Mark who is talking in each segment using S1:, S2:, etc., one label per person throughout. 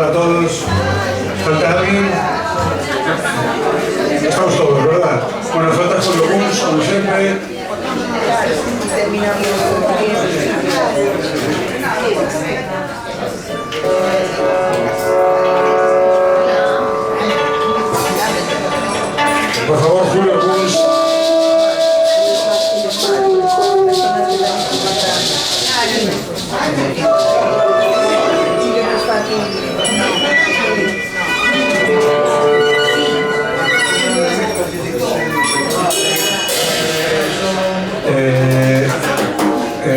S1: A todos, falta alguien, estamos todos, ¿verdad? Bueno, falta Julio Guns, como siempre. Por favor, Julio Guns.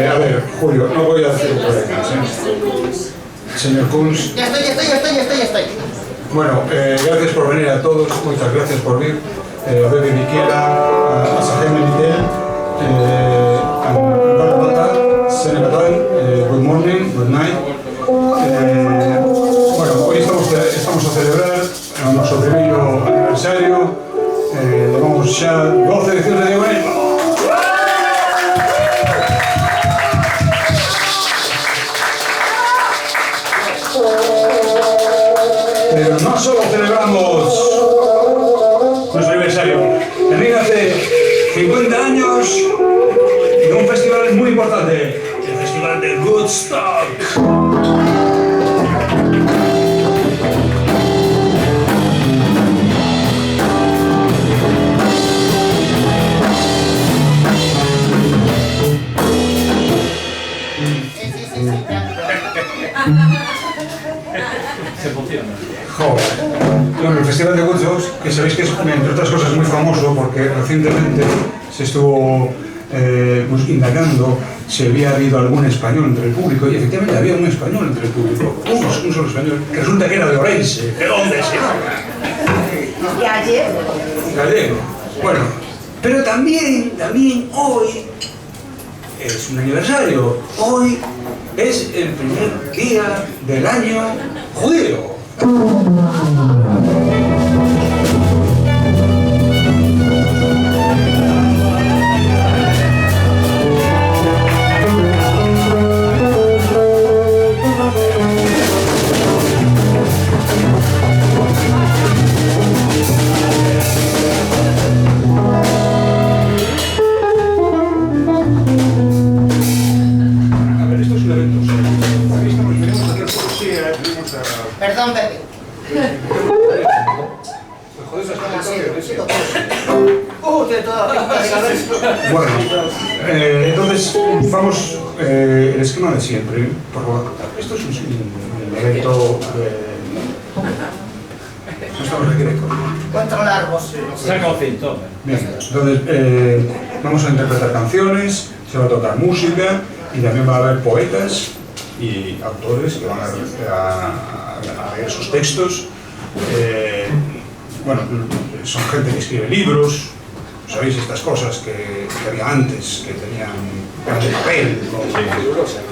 S1: A ver, Julio, no voy a hacer un problema, señor Kunz.
S2: Ya estoy.
S1: Bueno, gracias por venir a todos, muchas gracias por venir. A Bebe Miquela, a Sajem Menitel, a Barabata, Senegatal, good morning, good night. Bueno, hoy estamos a celebrar nuestro primeiro aniversario. Levamos xa 12 edicións de Diagonismo. Pero no solo celebramos nuestro aniversario, también hace 50 años de un festival muy importante, el Festival de Woodstock. Joder. Bueno, el Festival de Woodstock, que sabéis que es, entre otras cosas, muy famoso porque recientemente se estuvo indagando si había habido algún español entre el público, y efectivamente había un español entre el público, un solo español, que resulta que era de Orense. ¿De dónde se Gallego. Bueno, pero también hoy es un aniversario. Hoy es el primer día del año judío.
S2: Perdón, Pepe.
S1: Bueno, entonces vamos el esquema de siempre. Por favor, esto es un evento no estamos de directo.
S2: Controlarvos.
S3: Saca o cinto.
S1: Bien, entonces vamos a interpretar canciones, se va a tocar música y también va a haber poetas y autores que van a leer sus textos. Bueno, son gente que escribe libros, sabéis estas cosas que había antes, que tenían de papel,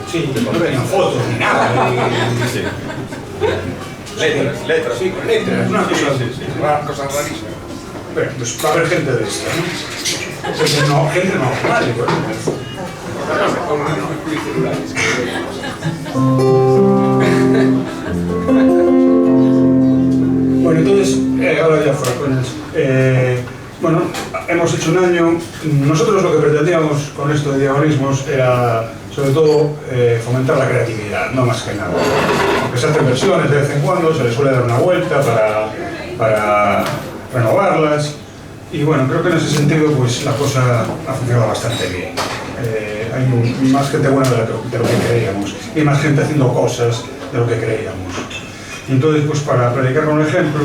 S1: sí, no tenían fotos ni nada.
S3: Letras,
S1: sí, con letras, una cosa rarísima. Bueno, pues va a haber gente de esta, ¿no? Gente normal, por ejemplo. Bueno, entonces, ahora ya fuera coñas. Bueno, hemos hecho un año. Nosotros lo que pretendíamos con esto de diagonismos era, sobre todo, fomentar la creatividad, no más que nada. Aunque se hacen versiones de vez en cuando, se les suele dar una vuelta para renovarlas. Y bueno, creo que en ese sentido pues la cosa ha funcionado bastante bien. Hay más gente buena de lo que creíamos, y más gente haciendo cosas de lo que creíamos. Y entonces, pues para predicar con un ejemplo,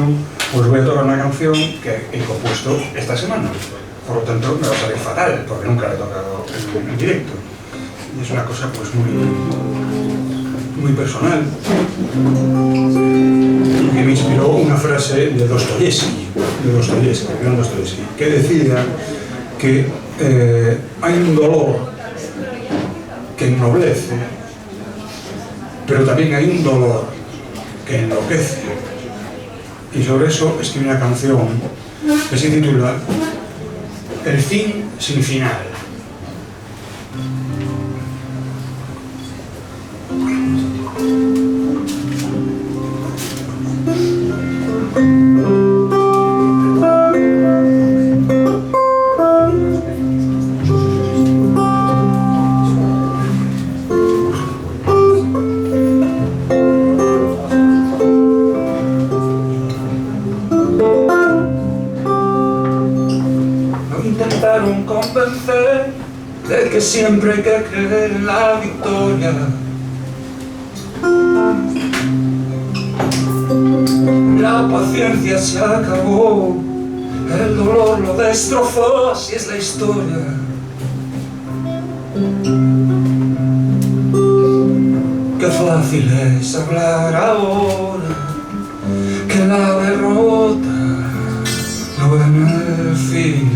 S1: pues voy a tocar una canción que he compuesto esta semana. Por lo tanto, me va a salir fatal, porque nunca la he tocado en directo. Y es una cosa pues muy personal. Y que me inspiró una frase de Dostoyevsky, que decía que hay un dolor que ennoblece, pero también hay un dolor que enloquece. Y sobre eso escribí una canción que se titula El fin sin final. de que siempre hay que creer en la victoria. La paciencia se acabó, el dolor lo destrozó, así es la historia. Qué fácil es hablar ahora, que la derrota no ve en el fin.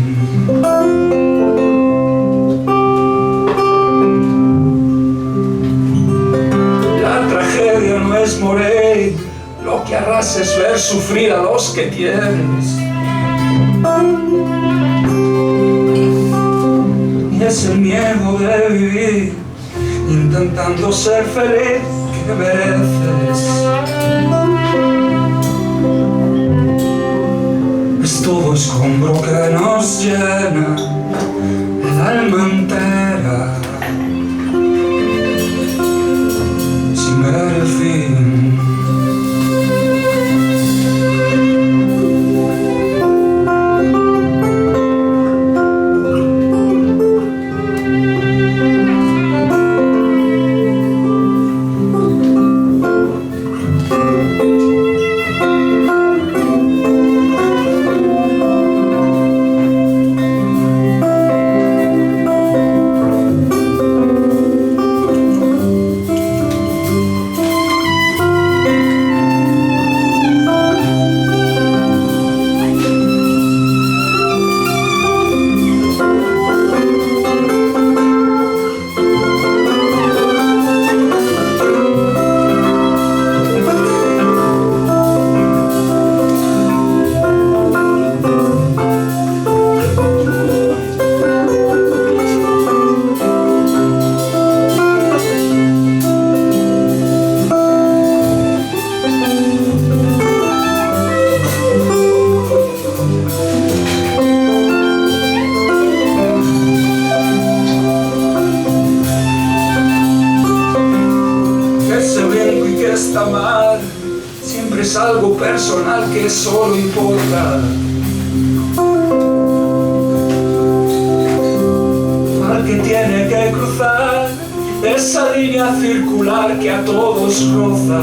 S1: La tragedia no es morir, lo que arrasa es ver sufrir a los que tienes. Y es el miedo de vivir intentando ser feliz que mereces. Es todo escombro que nos llena el alma entera, sin ver el fin. Está mal, siempre es algo personal que solo importa. Al que tiene que cruzar esa línea circular que a todos roza.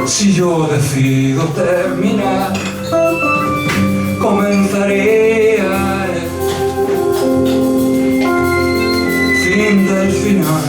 S1: Si yo decido terminar, comenzaría fin del final.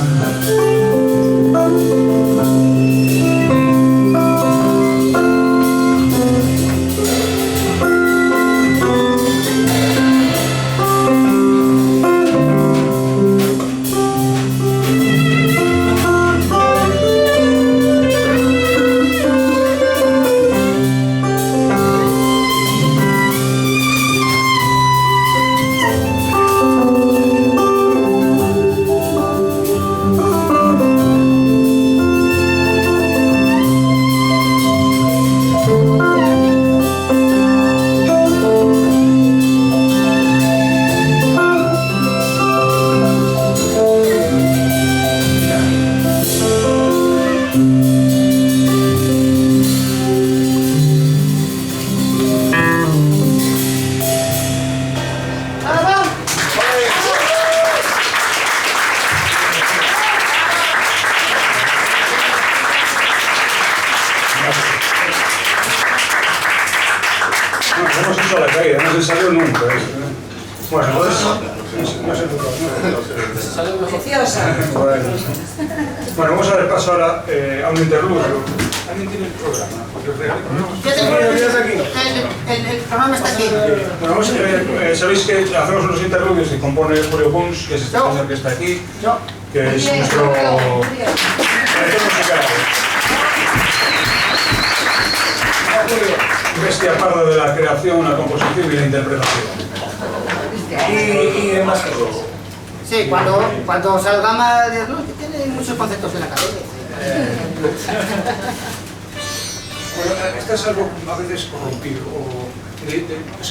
S1: Hemos hecho la caída, no se salió nunca. Bueno, pues no se tocó. Bueno, vamos a dar paso ahora a un interludio. ¿Alguien tiene el programa?
S2: El programa está aquí.
S1: Bueno, sabéis que hacemos unos interludios que compone Julio Pons, que es este señor que está aquí, que es nuestro director musical. Bestia parda de la creación, la composición y la interpretación.
S2: Y demás cosas. Sí, cuando salga más de luz, tiene muchos conceptos en la cabeza.
S1: Bueno, este es algo a veces corrompido, es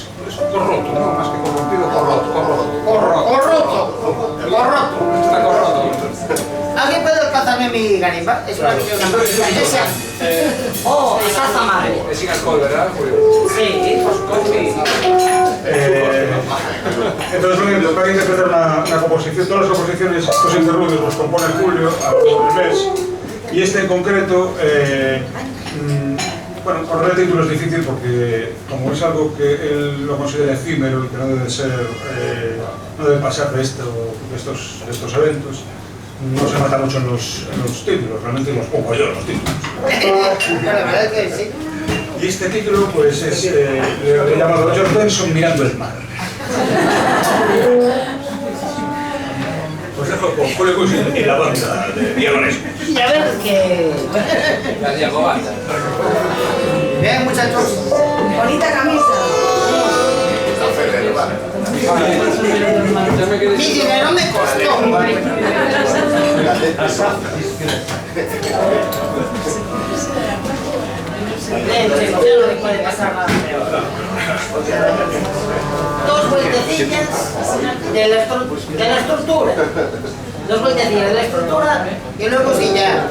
S1: corroto, no más que corrompido, corroto. Está corroto.
S2: ¿Alguien puede alcanzarme mi garimba? Es una visión Oh, esa está mal.
S1: Es sin alcohol, ¿verdad, Julio?
S2: Sí, por supuesto.
S1: Entonces, va a interpretar una composición. Todas las composiciones, estos interludios los compone Julio a lo largo del mes. Y este en concreto, bueno, poner el título es difícil porque, como es algo que él lo considera efímero y que no debe ser, no debe pasar de estos eventos, no se mata mucho en los títulos, realmente los pongo yo los títulos.
S2: La verdad es que sí.
S1: Y este título, pues, es le he llamado George Benson mirando el mar. Pues dejo con Julio Cushing y la banda de Diagonismos.
S2: Y a ver que... Bien, muchachos.
S4: Bonita camisa.
S2: Mi dinero me costó. No me puede pasar nada peor. Dos vueltecillas de la estructura. Dos vueltecillas de la estructura y luego sí ya.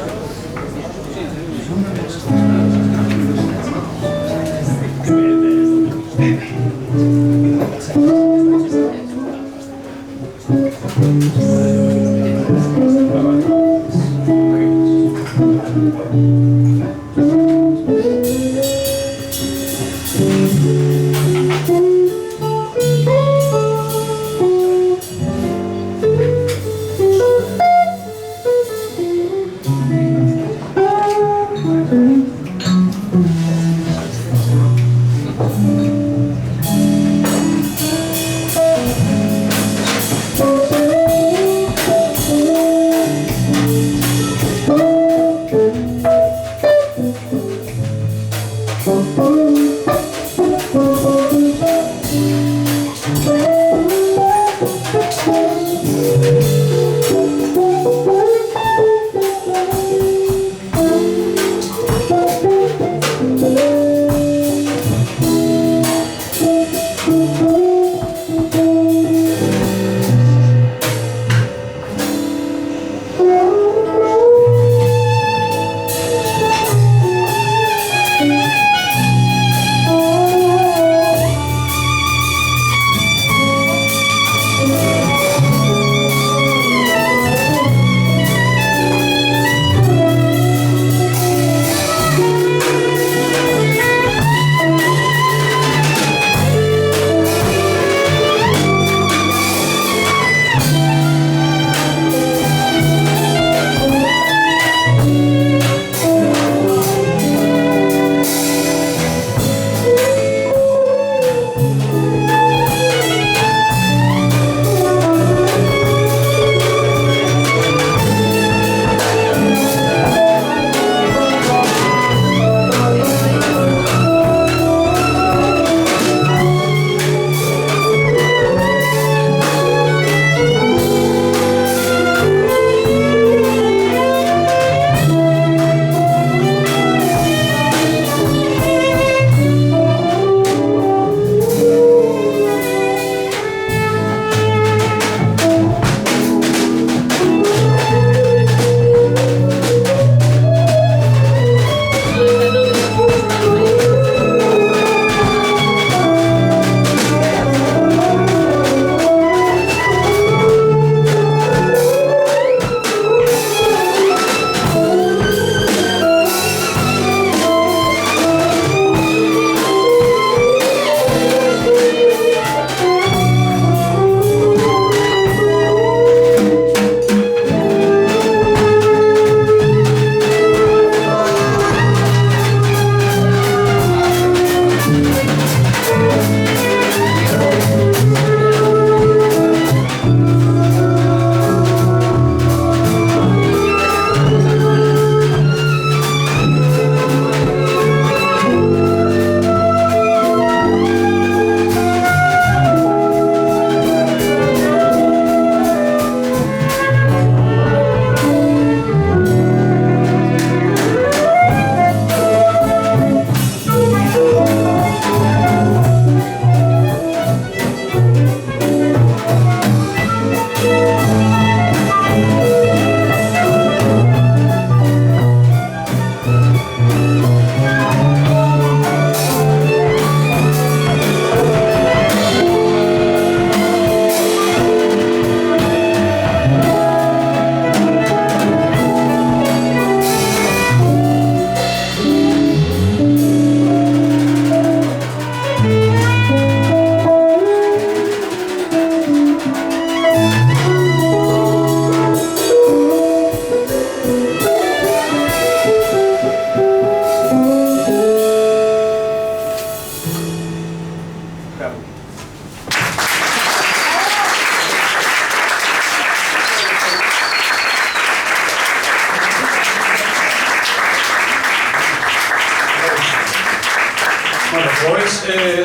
S1: como ves,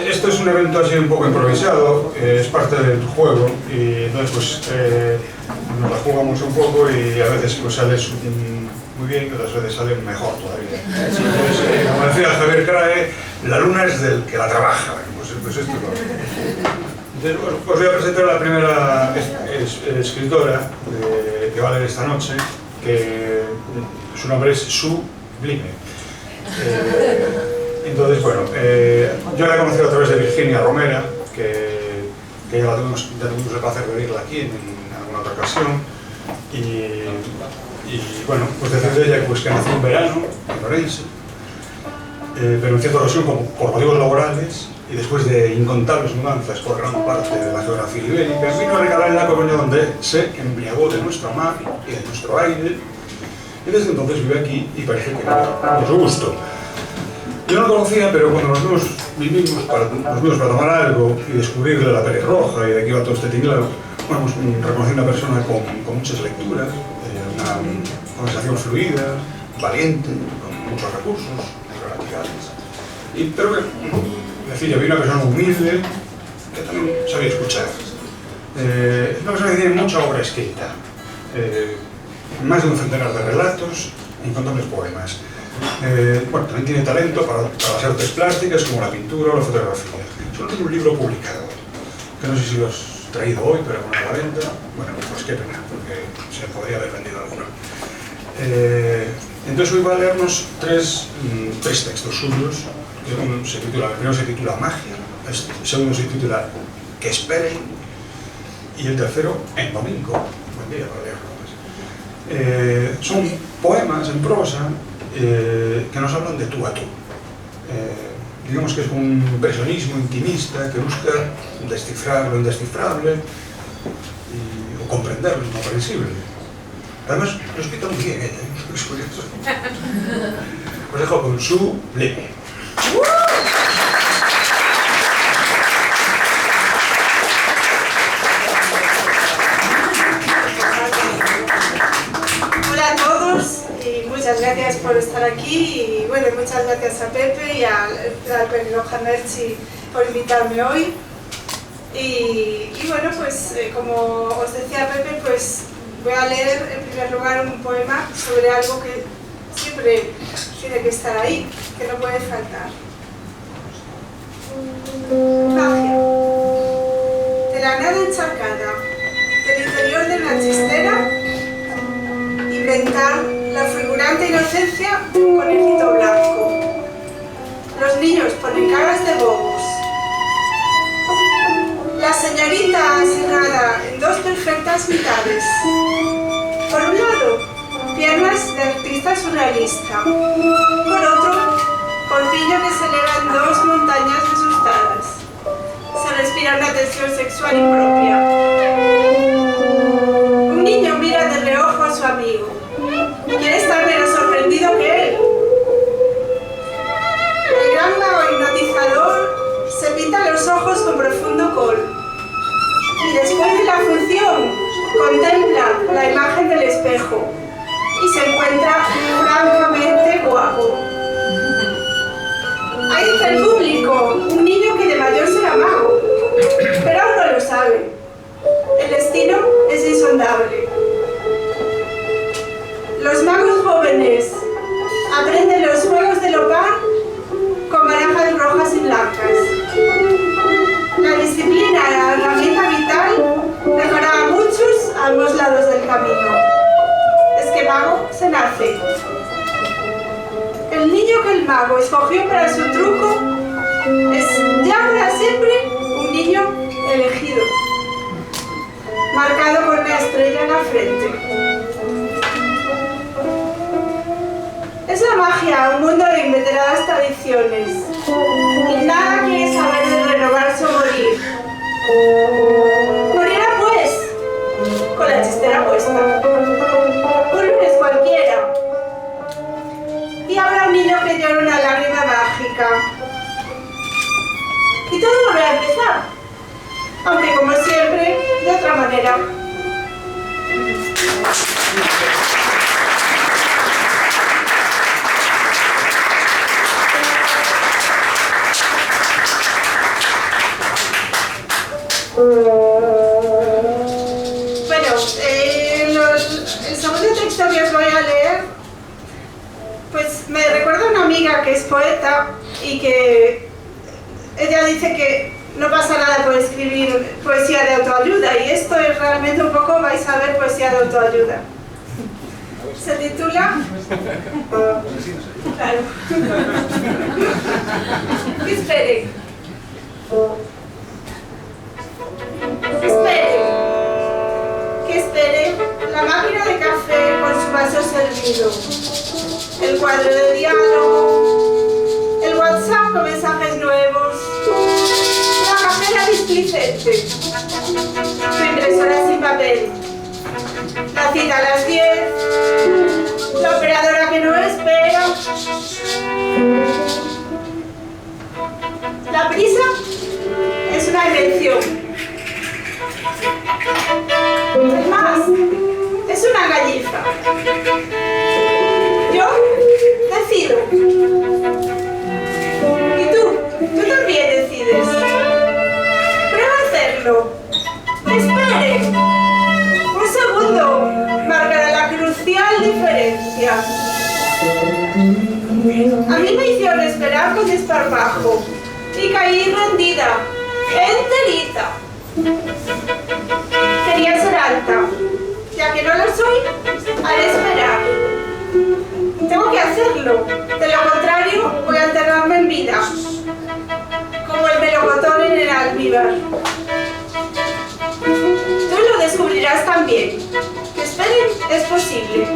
S1: esto es un evento así un poco improvisado, es parte del juego y entonces pues nos la jugamos un poco y a veces pues sale muy bien y otras veces sale mejor todavía. Entonces, como decía Javier Crae, la luna es del que la trabaja, pues esto es lo... Entonces, bueno, os voy a presentar a la primera escritora que va a leer esta noche, que su nombre es Sublime. Entonces, bueno, yo la he conocido a través de Virginia Romera, que ya tuvimos el placer de oírla aquí en alguna otra ocasión. Y bueno, pues decir de ella pues, que nació en verano, en Orense, pero en cierta ocasión por motivos laborales y después de incontables mudanzas por gran parte de la geografía ibérica, vino a regalar en La Coruña, donde se embriagó de nuestra mar y de nuestro aire, y desde entonces vive aquí y parece que nos gusto. Yo no lo conocía, pero cuando nos vimos para tomar algo y descubrirle la pelirroja y de aquí iba todo este tinglado, bueno, pues reconocí una persona con muchas lecturas, una conversación fluida, valiente, con muchos recursos, relatividades. Pero que, decir, había una persona humilde que también sabía escuchar. Es una persona que tiene mucha obra escrita, más de un centenar de relatos e incontables poemas. Bueno, también tiene talento para las artes plásticas como la pintura o la fotografía. Solo tiene un libro publicado, que no sé si lo has traído hoy, pero con la venta, bueno, pues qué pena, porque se podría haber vendido alguno. Entonces hoy va a leernos tres textos suyos. El primero se titula Magia, el segundo se titula Que esperen y el tercero En domingo. Buen día para leerlos. Son poemas en prosa que nos hablan de tú a tú. Digamos que es un impresionismo intimista que busca descifrar lo indescifrable o comprender lo incomprensible. Además, lo explica muy bien ella, es curioso. Os dejo con Sublime.
S4: Hola a todos y muchas gracias por estar aquí y bueno, muchas gracias a Pepe y al Pelirroja Merchi por invitarme hoy. Y bueno, pues como os decía Pepe, pues voy a leer en primer lugar un poema sobre algo que siempre tiene que estar ahí, que no puede faltar. Magia. De la nada encharcada, del interior de una chistera, inventar la fulgurante inocencia de un conejito blanco. Los niños ponen caras de bobos. La señorita aserrada en dos perfectas mitades. Por un lado, piernas de artista surrealista. Por otro, corpiño que se eleva en dos montañas asustadas. Se respira una tensión sexual impropia. Un niño mira de reojo a su amigo. Quiere estar menos sorprendido que él. El gran mago hipnotizador se pinta los ojos con profundo col. Y después de la función, contempla la imagen del espejo y se encuentra francamente guapo. Hay entre el público un niño que de mayor será mago, pero aún no lo sabe. El destino es insondable. Los magos jóvenes aprenden los juegos de Lopar con barajas rojas y blancas. La disciplina, la herramienta vital, dejará a muchos a ambos lados del camino. Es que mago se nace. El niño que el mago escogió para su truco es ya para siempre un niño elegido, marcado con una estrella en la frente. Es la magia, un mundo de inveteradas tradiciones, y nada quiere saber de renovarse o morir. Morirá pues, con la chistera puesta, un lunes cualquiera, y habrá un niño que llora una lágrima mágica. Y todo volverá a empezar, aunque como siempre, de otra manera. amiga que es poeta y que ella dice que no pasa nada por escribir poesía de autoayuda, y esto es realmente un poco, vais a ver, poesía de autoayuda. Se titula... Claro. Que espere. Que espere la máquina de café con su vaso servido, el cuadro de diálogo, el WhatsApp con mensajes nuevos, la cajera displicente, su impresora sin papel, la cita a las 10, la operadora que no espera. La prisa es una invención. Es más, es una gallifa. Yo decido. Y tú también decides. Prueba a hacerlo. Espere. Un segundo marcará la crucial diferencia. A mí me hicieron esperar con desparpajo y caí rendida, enterita. Quería ser alta, ya que no lo soy, haré esperar. Tengo que hacerlo, de lo contrario voy a enterrarme en vida, como el melocotón en el almíbar. Tú lo descubrirás también. Que esperen es posible.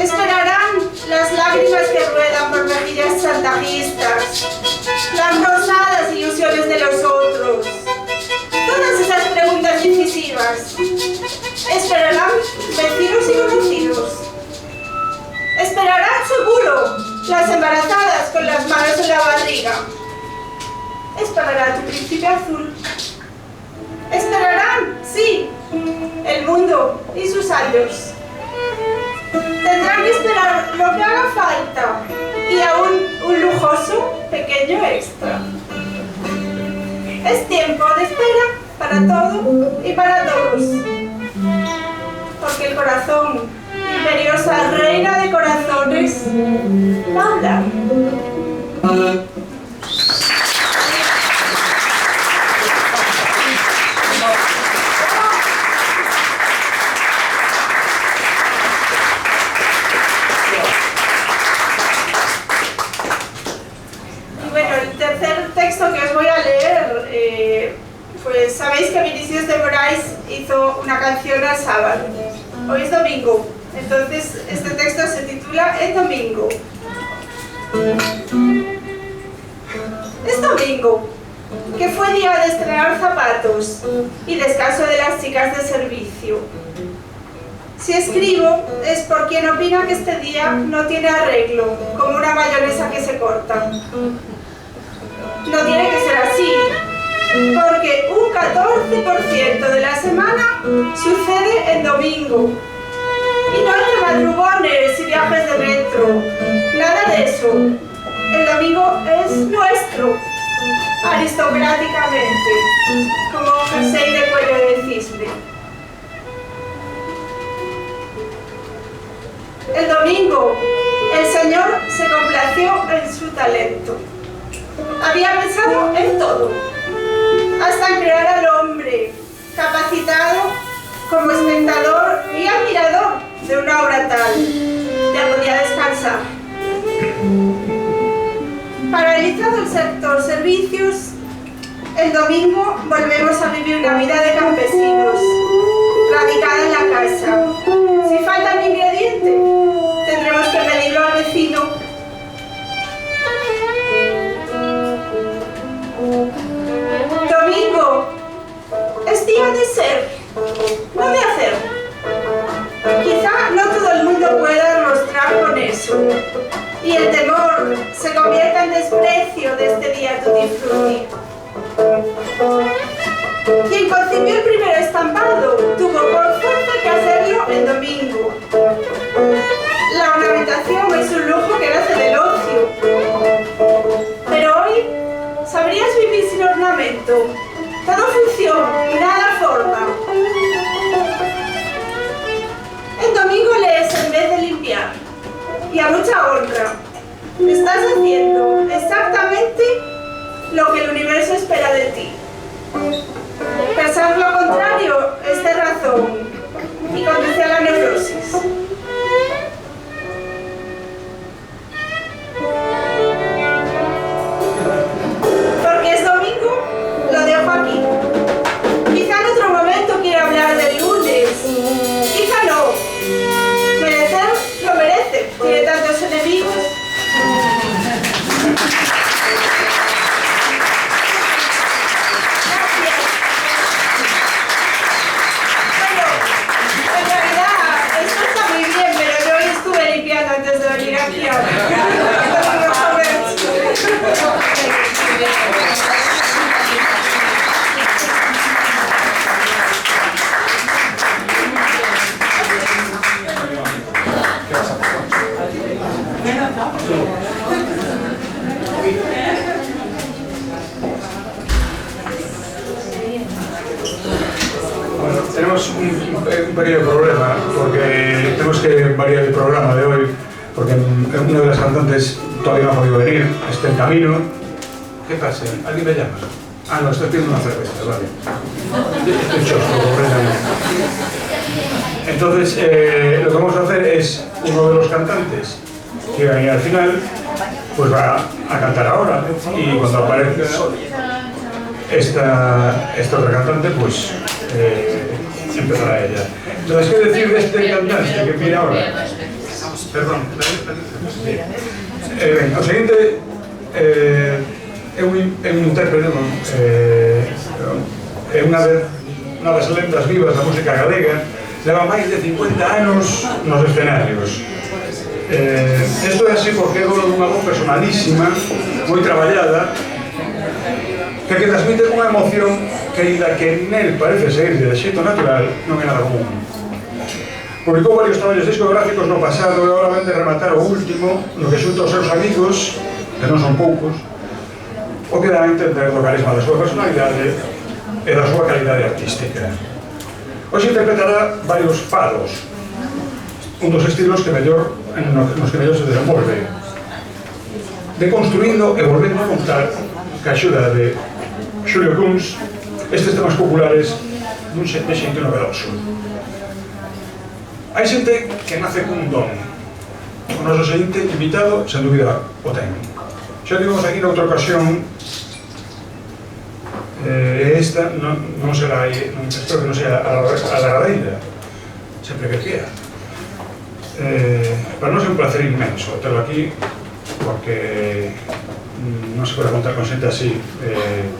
S4: Esperarán las lágrimas que ruedan por mejillas chantajistas, las rosadas ilusiones de los otros, todas esas preguntas incisivas. Esperarán vecinos y conocidos. Esperarán seguro las embarazadas con las manos en la barriga. Esperará tu príncipe azul. Esperarán, sí, el mundo y sus años. Tendrán que esperar lo que haga falta y aún un lujoso pequeño extra. Es tiempo de espera para todo y para todos. Porque el corazón, imperiosa reina de corazones, va a hablar. Pues sabéis que Vinicius de Moraes hizo una canción al sábado. Hoy es domingo, entonces este texto se titula El domingo. Es domingo, que fue día de estrenar zapatos y descanso de las chicas de servicio. Si escribo es por quien opina que este día no tiene arreglo, como una mayonesa que se corta. No tiene que ser así, porque un 14% de la semana sucede en domingo. Y no entre madrugones y viajes de metro, nada de eso. El domingo es nuestro, aristocráticamente, como jersey de cuello de cisne. El domingo, el Señor se complació en su talento. Había pensado en todo, hasta en crear al hombre, capacitado como espectador y admirador de una obra tal, ya podía descansar. Paralizado el sector servicios, el domingo volvemos a vivir una vida de campesinos, radicada en la casa. Si falta un ingrediente, tendremos que pedirlo al vecino. Domingo es día de ser, no de hacer. Quizá no todo el mundo pueda arrostrar con eso, y el temor se convierta en desprecio de este día tutti frutti. Quien concibió el primer estampado tuvo por fuerza que hacerlo el domingo. La ornamentación es un lujo que nace del ocio. Pero hoy, ¿sabrías vivir sin ornamento? Todo función y nada forma. El domingo lees en vez de limpiar. Y y a mucha honra. Estás haciendo exactamente lo que el universo espera de ti. Pensar lo contrario es de razón y conduce a la neurosis. Porque es domingo, lo dejo aquí. Quizá en otro momento quiera hablar del lunes. Quizá no. Merecer lo merece. Tiene tantos enemigos. Antes de venir aquí
S1: Bueno, tenemos un pequeño problema porque tenemos que variar el programa de hoy porque una de las cantantes todavía no ha podido venir, está en camino. ¿Qué pasa? ¿Alguien me llama? Ah, no, estoy pidiendo una cerveza, vale. Estoy chosco, completamente. Entonces, lo que vamos a hacer es uno de los cantantes que va a venir al final, pues va a cantar ahora y cuando aparezca esta otra cantante, pues empezará ella. Entonces, ¿qué decir de este cantante que viene ahora? Perdón, o seguinte é un intérprete é unha das lendas vivas da música galega, leva máis de 50 anos nos escenarios. Isto é así porque é unha voz personalísima, moi traballada, que transmite unha emoción que, ainda que nel parece seguir de xeito natural, non é nada común. Publicou varios traballos discográficos no pasado e agora vende rematar o último no que xunta os seus amigos, que non son poucos, o que dá a entender do carisma da súa personalidade e da súa calidade artística. Hoxe interpretará varios fados, un dos estilos que nos que mellor se desenvolve, deconstruindo e volvendo a contar ca axuda de Xulio Kunz estes temas populares dun xeito novedoso. Hai xente que nace cun don. O noso seguinte invitado, sen dúbida, o ten. Xa digamos aquí noutra ocasión, esta non será, espero que non sea a derradeira, sempre que queda. Para nós é un placer inmenso terlo aquí, porque non se pode contar con xente así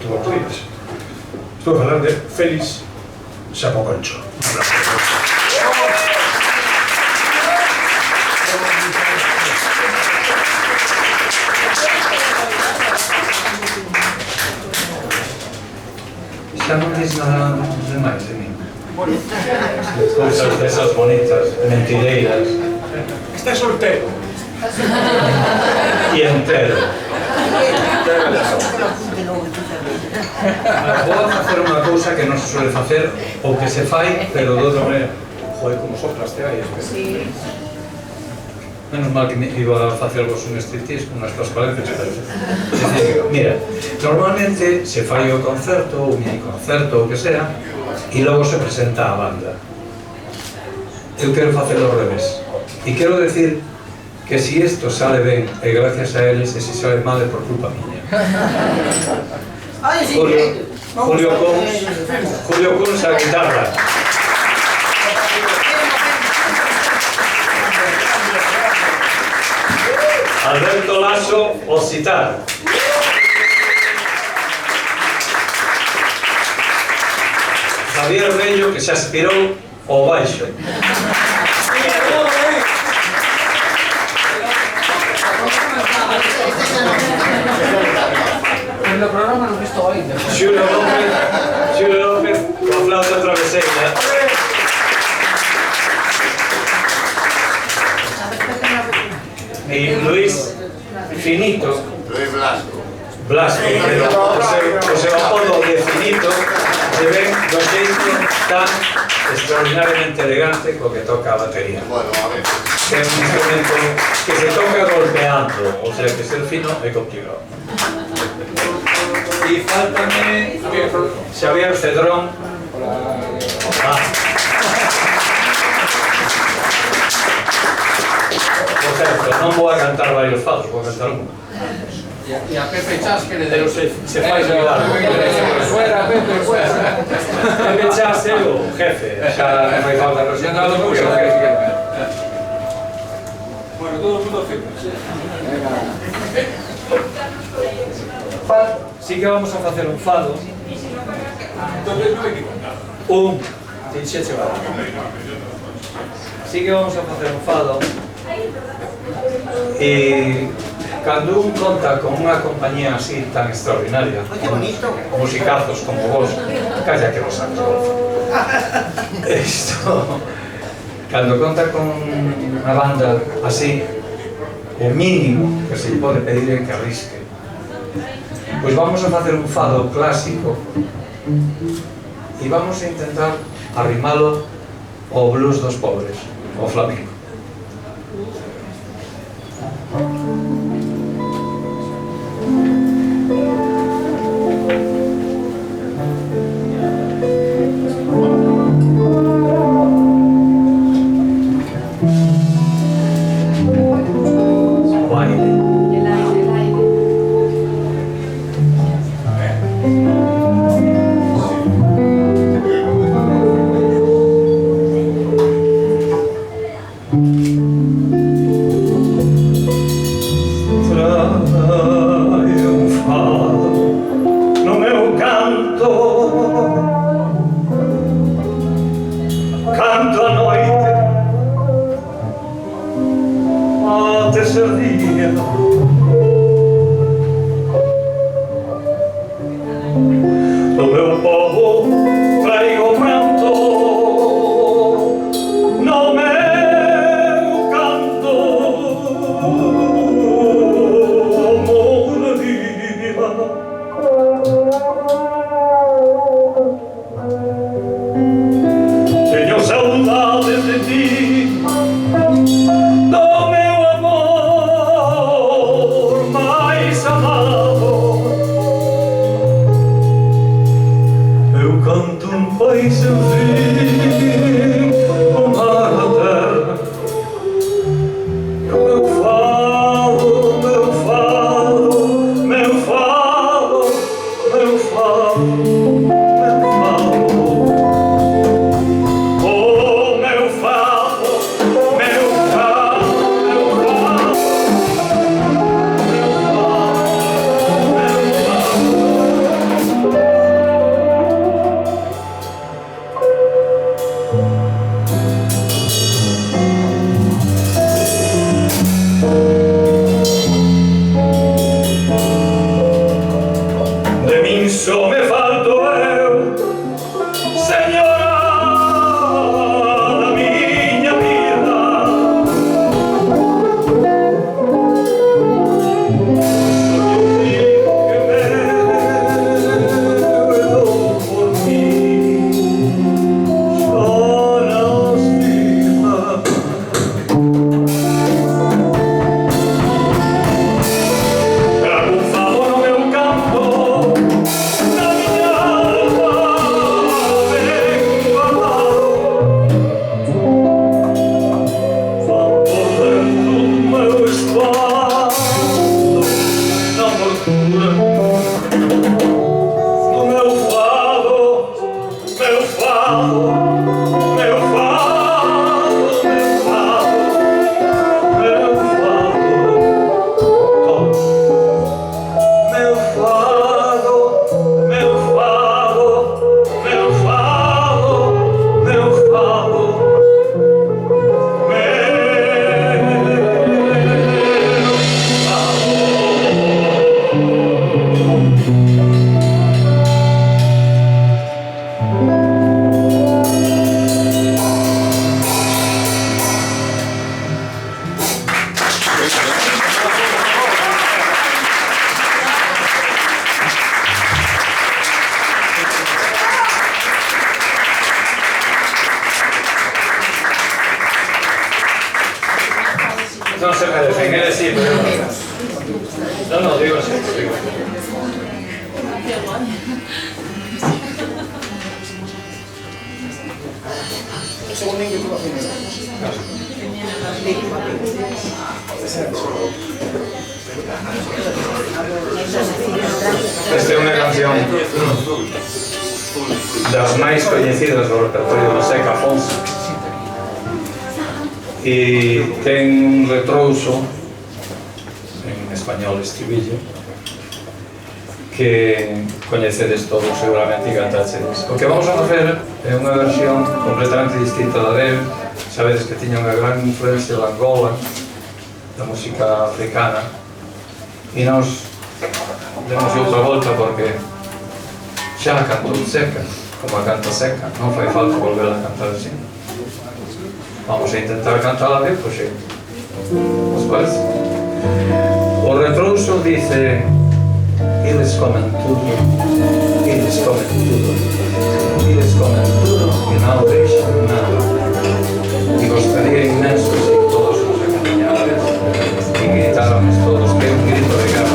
S1: todos os días. Estou a falar de Félix Sapoconcho. Un abrazo.
S5: Xa non dis nada demais de mí. Cousas desas bonitas, mentireiras.
S1: Está soltero.
S5: E entero. Vou a facer unha cousa que non se suele facer, ou que se fai, pero de outra maneira. Joder, como soplas te hai. Menos mal que me iba a facervos un striptease con as transparencias, pero... Mira, normalmente se fai o concerto, o mini concerto, o que sea, e logo se presenta a banda. Eu quero facelo ao revés. E quero decir que si isto sale ben, é gracias a eles, e si sale mal é por culpa miña. Julio Kunz a guitarra. Alberto Lasso, o citar. Javier Bello, que se aspirou ao baixo.
S6: No programa non visto ainda.
S5: Xulio López, coa flauta traveseira. E Luis Finito.
S7: Luis Blasco.
S5: Blasco, pero o seu apodo de Finito se ve do xeito tan extraordinariamente elegante co que toca a batería.
S7: Bueno, a ver.
S5: É un instrumento que se toca golpeando, o sea que ser fino é complicado. E faltame Xavier Cedrón. Por certo, non vou a cantar varios fados, vou a cantar un.
S6: Y a Pepe Chas que le
S5: Pero
S6: dé.
S5: se fai olvidar.
S6: Fuera, Pepe, fuera.
S5: Pepe Chas é o jefe, xa non fai falta representar o jefe.
S3: Bueno, todo el mundo firme.
S5: Sí que vamos a facer un fado.
S3: Entonces no hay que contar.
S5: Sí que vamos a facer un fado. E cando un conta con unha compañía así tan extraordinaria,
S2: Ay, qué bonito.
S5: musicazos como vos, calla que vos sabes, Golfo. Isto, cando conta con unha banda así, o mínimo que se pode pedir é que arrisque. Pois vamos a facer un fado clásico e vamos a intentar arrimalo ao blues dos pobres, ao flamenco. Do meu amor non se merecen, eres sí, pero no, digo así, digo. Esta é unha canción das máis coñecidas do repertorio do Seca Afonso e ten un retrouso en español estribillo que coñecedes todos seguramente e cantachedes. O que vamos a facer é unha versión completamente distinta da dele. Sabedes que tiña unha gran influencia da Angola, da música africana, e nos demos outra volta porque xa a cantou Seca, como a canta Seca, non fai falta volver a cantar así. Vamos a intentar cantar a ver, pois sí. Os parece? O retrouso dice: eles comen tudo, eles comen tudo, eles comen tudo e non deixan nada. E gostaría inmenso se todos nos acompañaran e gritáramos todos, que é un grito de guerra.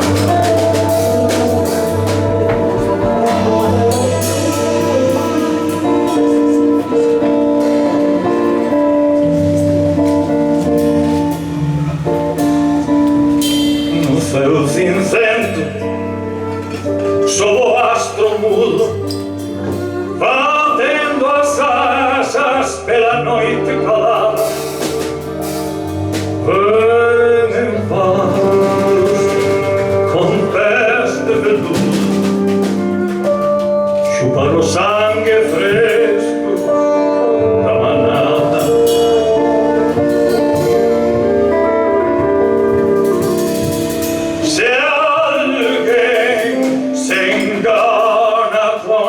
S5: No céu cinzento, sob o astro mudo, batendo as asas pela noite calada, vem em paz, com pés de veludo, chupar o sangue fresco da manada. Se alguém se engana com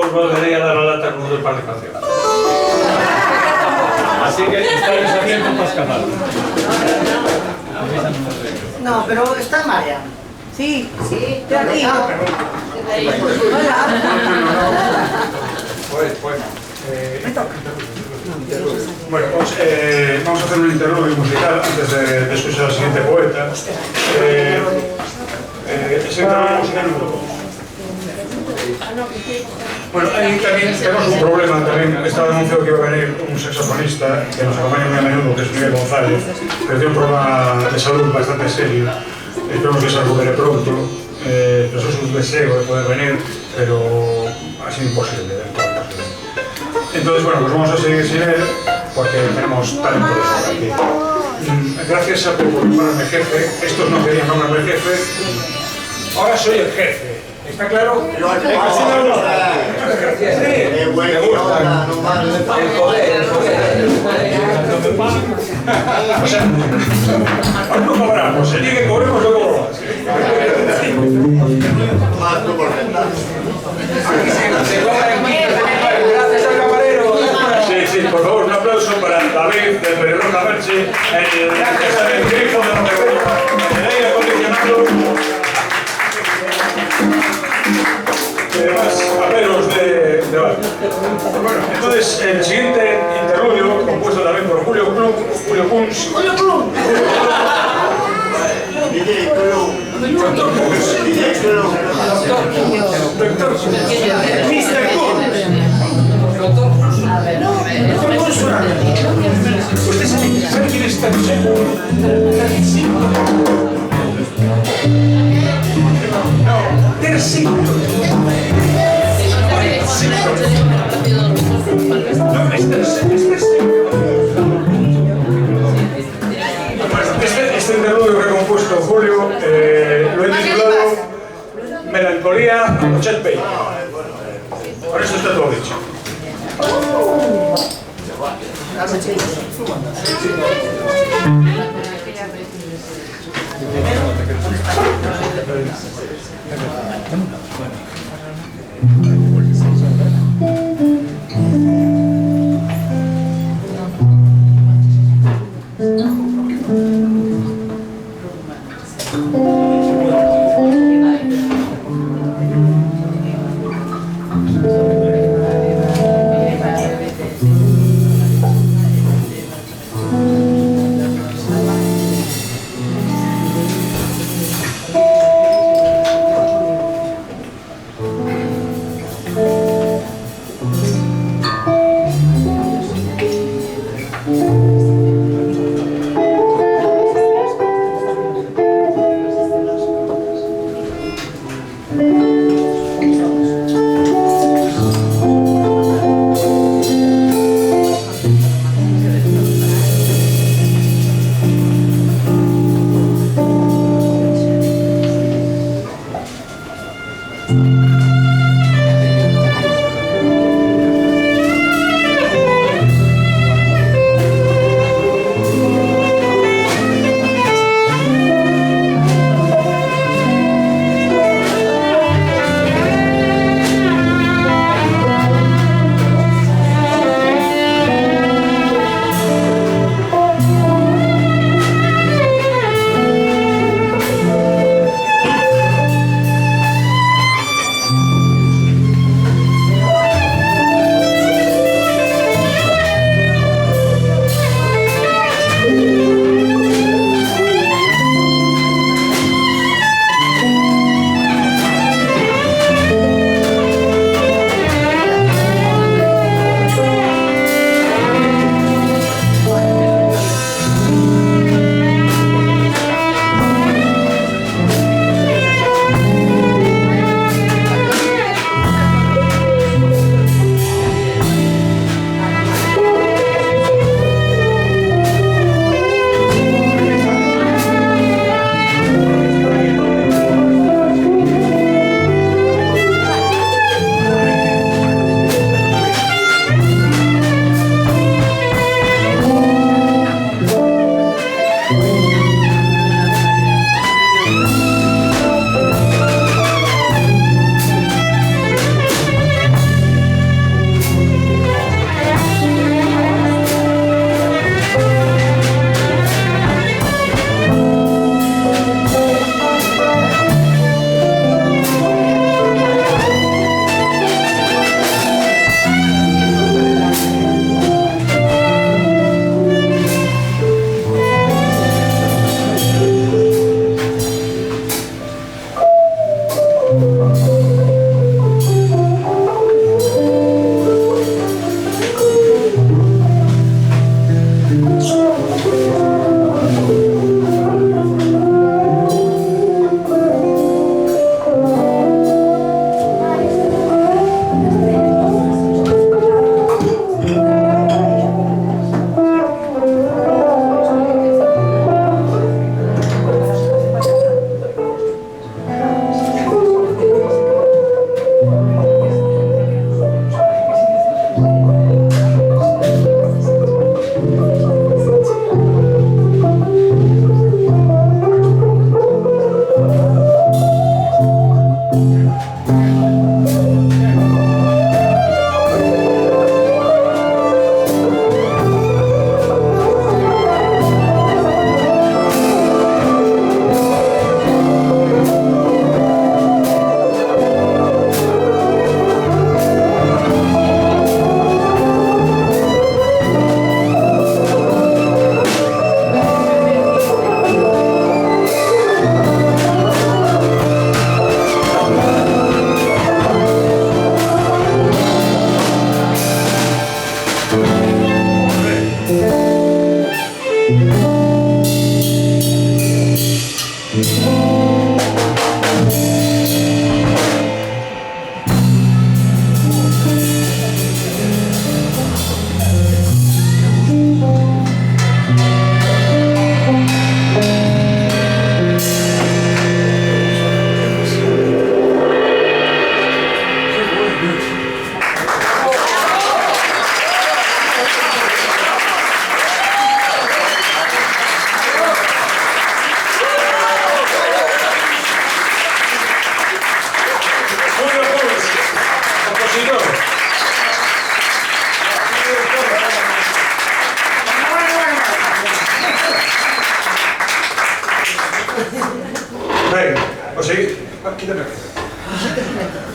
S5: os volveré a dar la lata con dos participación. Así que estáis a tiempo para escapar.
S2: No, pero está María.
S7: Sí,
S2: Sí,
S7: yo aquí. Hola.
S1: Bueno, vamos a hacer un interludio musical antes de escuchar al siguiente poeta. Ese interludio musical bueno, ahí también tenemos un problema también. Estaba anunciado que iba a venir un saxofonista que nos acompaña muy a menudo, que es Miguel González, pero tiene un problema de salud bastante serio. Esperemos que se recupere pronto. Eso es un deseo de poder venir, pero ha sido imposible. Entonces, bueno, pues vamos a seguir sin él, porque tenemos talento de sobra aquí. Gracias a Pepe por llamarme jefe. Estos no querían nombrarme jefe. Ahora soy el jefe. ¿Está claro?
S6: Me gusta. El poder.
S1: O sea, no cobramos. El día que cobremos, lo cobramos.
S6: Más tu porcentaje.
S3: Gracias al camarero.
S1: Sí, por favor, un aplauso para David del Pelirroja Merchi, el grifo de los el aire acondicionado. Y demás paperos de bar. Bueno, entonces el siguiente interludio, compuesto también por Julio Kunz.
S2: ¡Julio Plum!
S1: Doctor Kunz. Doctor Kunz. Mr. Kunz. ¿Usted sabe quién es Tersico? No, Tersico. No, es Tersico. Este interludio que ha compuesto Julio lo he titulado Melancolía a Chet Baker. Por eso está todo dicho.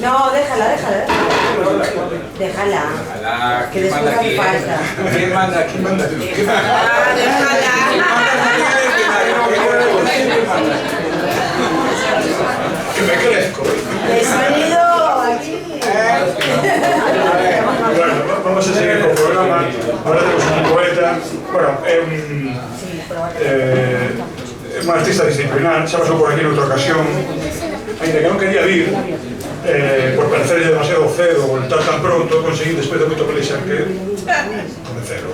S7: No, déjala. Déjala. Que después hace falta.
S3: ¿Quién manda?
S1: Que me crezco.
S7: He salido aquí.
S1: Bueno, vamos a seguir con el programa. Ahora tenemos un poeta. Bueno, es un artista disciplinar. Se ha pasado por aquí en otra ocasión. Ainda que non quería vir, por parecer demasiado cedo ou estar tan pronto, conseguí despois de moito pelexar que convencelo.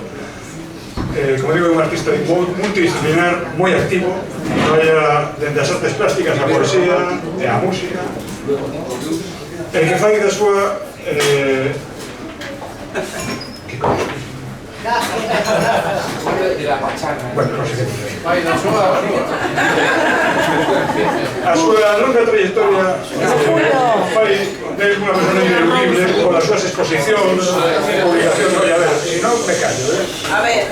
S1: Como digo, é un artista multidisciplinar, moi activo, vaya dende as artes plásticas, a poesía e a música. El que fai da súa... que cosa? Bueno, non sei que dizer. A súa longa trayectoria fai de unha persona ineludible con as súas exposicións, publicacións. A ver, se non me callo,
S7: A ver.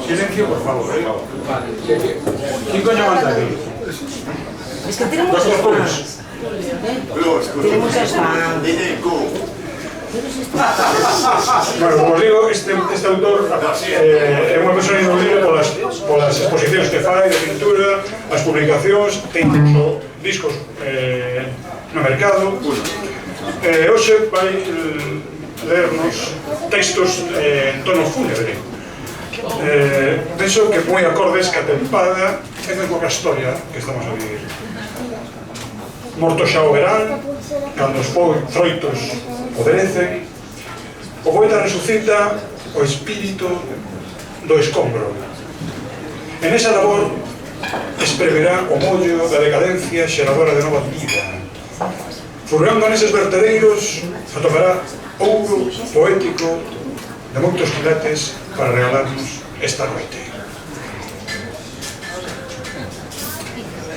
S1: Silencio, por favor. ¿Quién coño manda aquí?
S7: Es que tiene muchos fans. Tiene muchos fans.
S1: Bueno, como os digo, este autor é unha persona ineludible polas exposicións que fai de pintura, as publicacións, ten incluso discos no mercado. Hoxe vai lernos textos en tono fúnebre. Penso que moi acordes que a tempada é mesmo que a historia que estamos a vivir. Morto xa o verán, cando os froitos obedecen, o poeta resucita o espírito do escombro. En esa labor espremerá o mollo da decadencia xeradora de nova vida. Furgando neses vertedeiros atopará ouro poético de moitos quilates para regalarnos esta noite.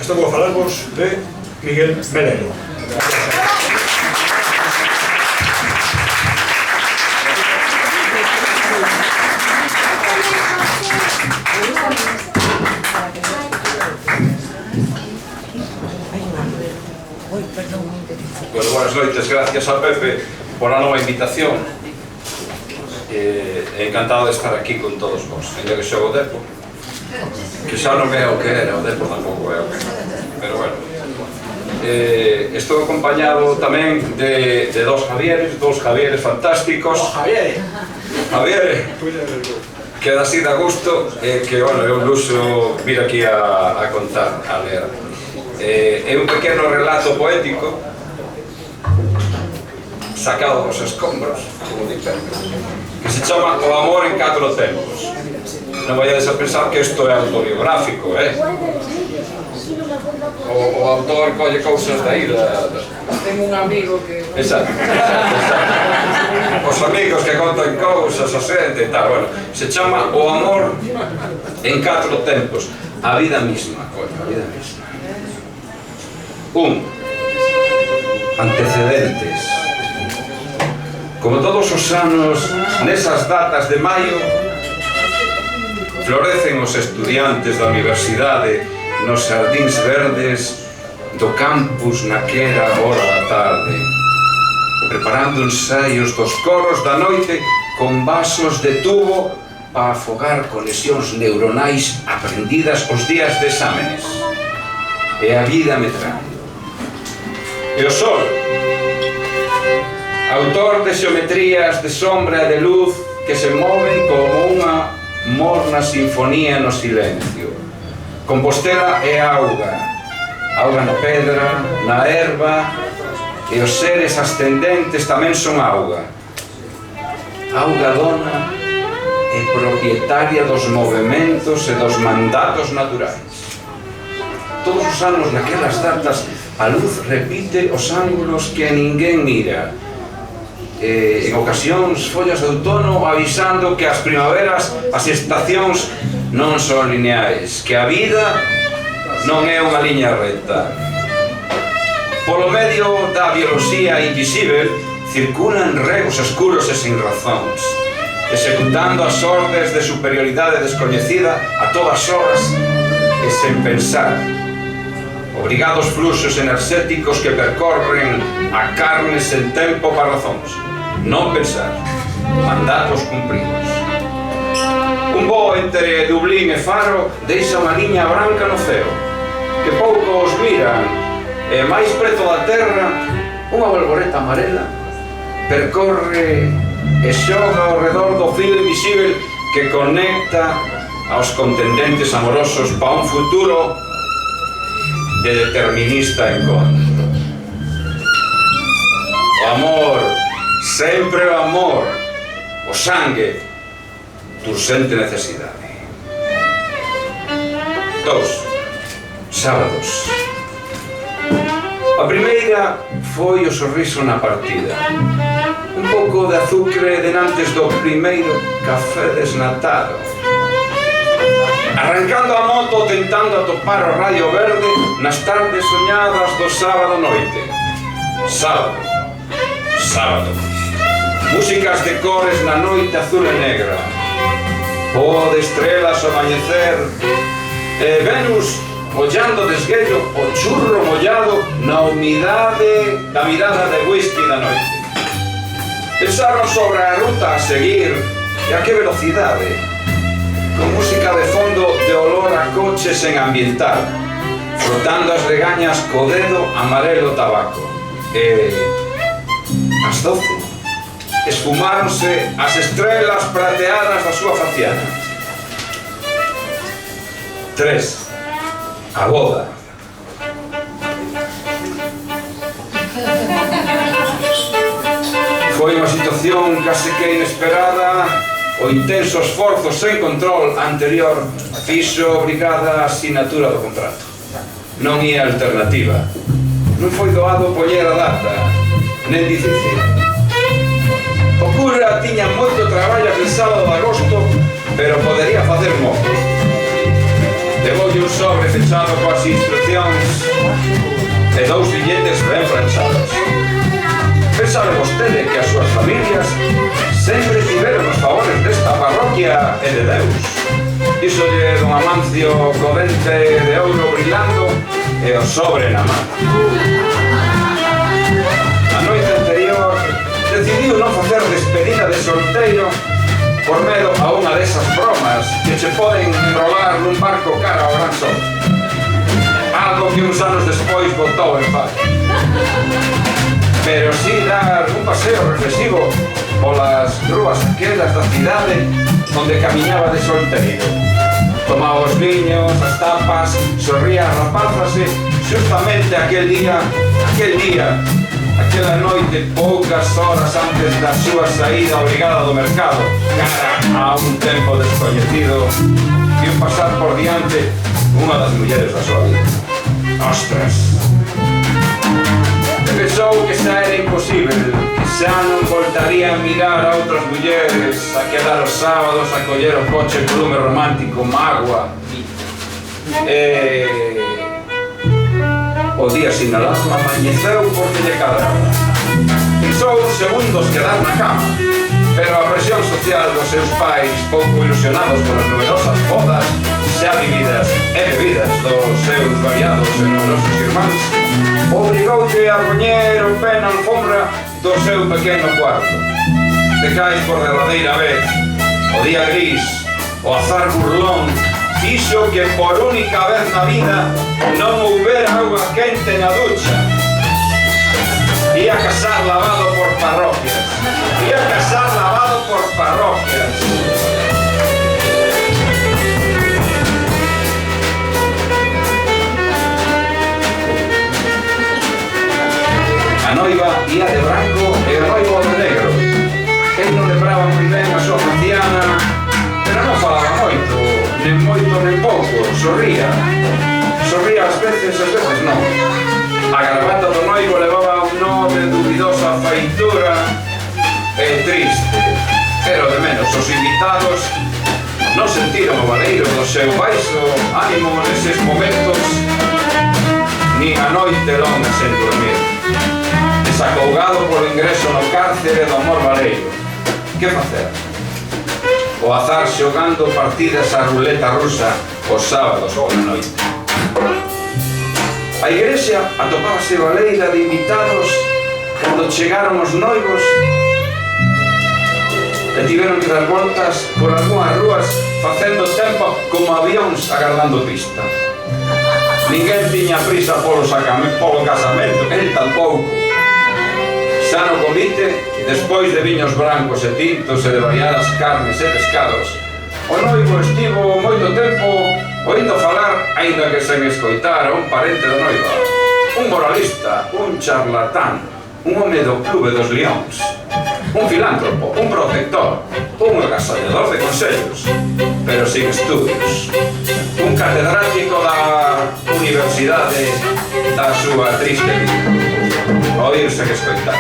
S1: Estou a falarvos de Miguel Melero.
S8: Bueno, buenas noites, gracias a Pepe por a nova invitación. Encantado de estar aquí con todos vos. Ainda que xogo o Depo, que xa non é o que era, o Depo tampouco é o que era. Pero bueno, estou acompañado tamén de dos Javieres fantásticos. Javiere. queda así de gusto, que, bueno, é un luxo vir aquí a contar, a ler. É un pequeno relato poético sacado dos escombros, como dicen, que se chama O amor en 4 tempos. Non vayades a pensar que isto é autobiográfico, O autor colle cousas de aí.
S3: Tengo un amigo que...
S8: Exacto. Os amigos que contan cousas, a xente e tal, bueno, se chama O amor en 4 tempos. A vida misma, a vida misma. 1. Antecedentes. Como todos os anos, nesas datas de maio, florecen os estudiantes da universidade nos xardíns verdes do campus naquela hora da tarde, preparando ensaios dos coros da noite con vasos de tubo para afogar conexións neuronais aprendidas os días de exámenes. E a vida medrando. E o sol, autor de xeometrías de sombra e de luz que se moven como unha morna sinfonía no silencio. Compostela é auga, auga na pedra, na erva, e os seres ascendentes tamén son auga. Auga dona e propietaria dos movementos e dos mandatos naturais. Todos os anos naquelas datas a luz repite os ángulos que ninguén mira. En ocasións follas de outono avisando que as primaveras, as estacións non son lineais, que a vida non é unha liña recta. Polo medio da bioloxía invisível circulan regos escuros e sin razóns, executando as ordes de superioridade descoñecida a todas horas e sen pensar. Obrigados fluxos enerxéticos que percorren a carne sen tempo para razóns. Non pensar. Mandatos cumpridos. Un voo entre Dublín e Faro deixa unha liña branca no ceo, que pouco os miran, e máis preto da terra, unha bolboreta amarela percorre e xoga ao redor do filo invisível que conecta aos contendentes amorosos para un futuro de determinista encontro. O amor, sempre o amor, o sangue, d'urxente necesidade. 2. Sábados. A primeira foi o sorriso na partida. Un pouco de azucre denantes do primeiro café desnatado. Arrancando a moto tentando atopar o rayo verde nas tardes soñadas do sábado noite. Sábado. Sábado. Músicas de cores na noite azul e negra. O de estrelas ao amanhecer. E Venus mollando de esguello o churro mollado na humidade da mirada de whisky da noite. Pensaron sobre a ruta a seguir e a que velocidade. Con música de fondo de olor a coche sen ambientar, frotando as regañas co dedo amarelo tabaco. E ás 12 esfumáronse as estrelas prateadas da súa faciana. 3. A boda. Foi unha situación case que inesperada. O intenso esforzo sen control anterior fixo obrigada a asinatura do contrato. Non ia alternativa. Non foi doado poñer a data, nen difícil. O cura tiña moito traballo aquel sábado de agosto, pero podería facer moito. Levoulle un sobre fechado coas instruccións e 2 billetes ben franchados. Pensaron vostede que as súas familias sempre tiveron os favores desta parroquia e de Deus. Díxolle don Amancio co dente de ouro brilando e o sobre na man. A noite anterior decidiu non facer despedida de solteiro por medo a unha desas bromas que che poden enrolar nun barco cara ao Gran Sol. Algo que uns anos despois botou en paz. Pero si dar un paseo reflexivo polas rúas aquelas da cidade onde camiñaba de solteiro. Tomaba os viños, as tapas, sorría as rapazas e justamente aquel día, aquela noite, poucas horas antes da súa saída obrigada do mercado, cara a un tempo descoñecido, viu pasar por diante unha das mulleres da súa vida. Ostras! Pensou que xa era imposible, que xa non voltaría a mirar a outras mulleres, a quedar os sábados a coller o coche con lume romántico, mágoa. O día sinalado amañeceu porque lle cadraba. Pensou uns segundos quedar na cama, pero a presión social dos seus pais, pouco ilusionados polas numerosas bodas xa vividas e bebidas dos seus variados e numerosos irmáns, obrigoulle a poñer o pé na alfombra do seu pequeno cuarto. Decais por derradeira vez, o día gris, o azar burlón, fixo que por única vez na vida non houbera auga quente na ducha. Ia casar lavado por parroquias. A noiva ia de branco e o noivo de negro. El non lembraba moi ben a súa faciana, pero non falaba moito, nen pouco, sorría ás veces non. A gravata do noivo levaba un nó de dubidosa feitura e triste, pero de menos os invitados non sentiron o baleiro do seu baixo ánimo neses momentos, nin a noite longa sen dormir, desacougado polo ingreso no cárcere do amor baleiro. Que facer? O azar xogando partidas a ruleta rusa os sábados pola noite. A igrexa atopábase baleira de invitados cando chegaron os noivos e tiveron que dar voltas por algunhas rúas facendo tempo como avións agardando pista. Ninguén tiña prisa polo casamento, el tampouco. Xa no convite, despois de viños brancos e tintos e de variadas carnes e pescados, o noivo estivo moito tempo oíndo falar, aínda que sen escoitar, a un parente da noiva, un moralista, un charlatán, un home do Clube dos Lións, un filántropo, un protector, un agasallador de consellos, pero sin estudios, un catedrático da universidade da súa triste vida, oírse que escoitar.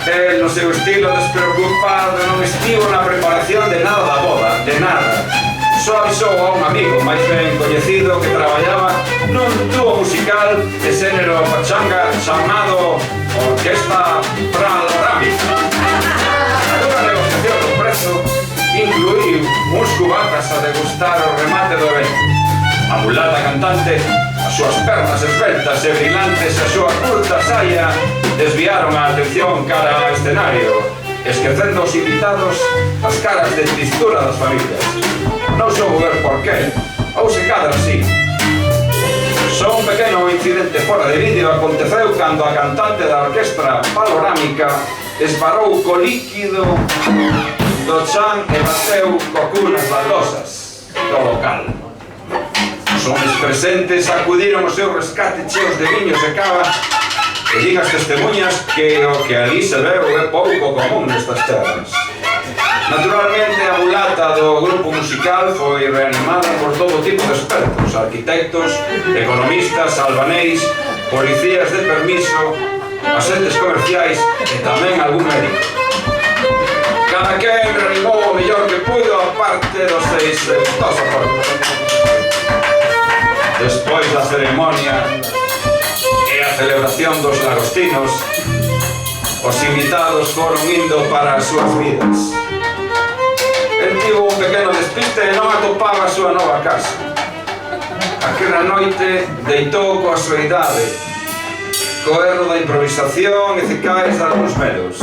S8: El, no seu estilo despreocupado, non estivo na preparación de nada da boda, de nada. Só avisou a un amigo máis ben coñecido que traballaba nun dúo musical de xénero pachanga chamado Orquesta Panorámica. A dura negociación do prezo incluíu uns cubatas a degustar o remate do evento. A mulata cantante, as súas pernas esbeltas e brillantes e a súa curta saia desviaron a atención cara ao escenario, esquecendo os invitados as caras de tristura das familias. Non soubo ver por qué, ou se cadra así. Só un pequeno incidente fora de vídeo aconteceu cando a cantante da Orquestra Panorámica esbarrou co líquido do chan e bateu co cu nas baldosas do local. Os homens presentes acudiron ao seu rescate cheos de viños e cava e din as testemunhas que o que ali se veu é pouco común nestas terras. Naturalmente, a mulata do grupo musical foi reanimada por todo tipo de expertos, arquitectos, economistas, albaneis, policías de permiso, agentes comerciais e tamén algún médico. Cada quen reanimou o mellor que puido a parte dos 6 dos aportes. Despois da ceremonia e a celebración dos lagostinos, os invitados foron indo para as súas vidas. El tivo un pequeno despiste e non atopaba a súa nova casa. Aquela noite deitou coa soidade, co erro da improvisación e cicais de algúns medos.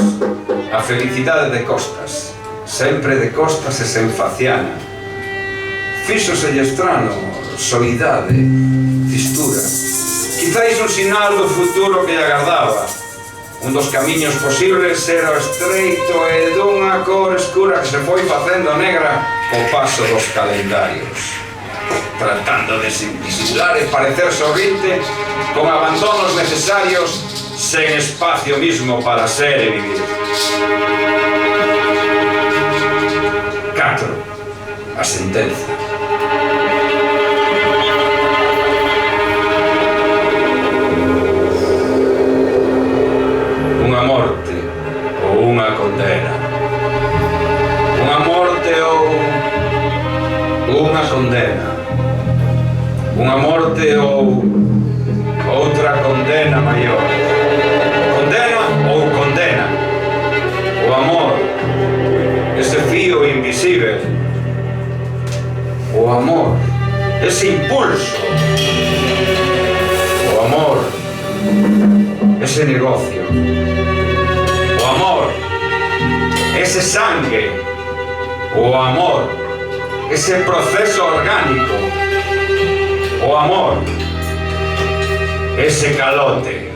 S8: A felicidade de costas, sempre de costas e sen faciana. Fíxoselle estrano, soidade, fistura. Quizáis un sinal do futuro que lle agardaba. Un dos camiños posibles era o estreito e dunha cor escura que se foi facendo negra co paso dos calendarios, tratando de disimular e parecer sorrinte con abandonos necesarios sen espacio mismo para ser e vivir. 4. A sentenza. Unha morte ou unha condena. Unha morte ou unha condena. Unha morte ou outra condena maior. Condena ou condena. O amor, ese fío invisible. O amor, ese impulso. O amor, ese negocio. O amor, ese sangue. O amor, ese proceso orgánico. O amor, ese calote.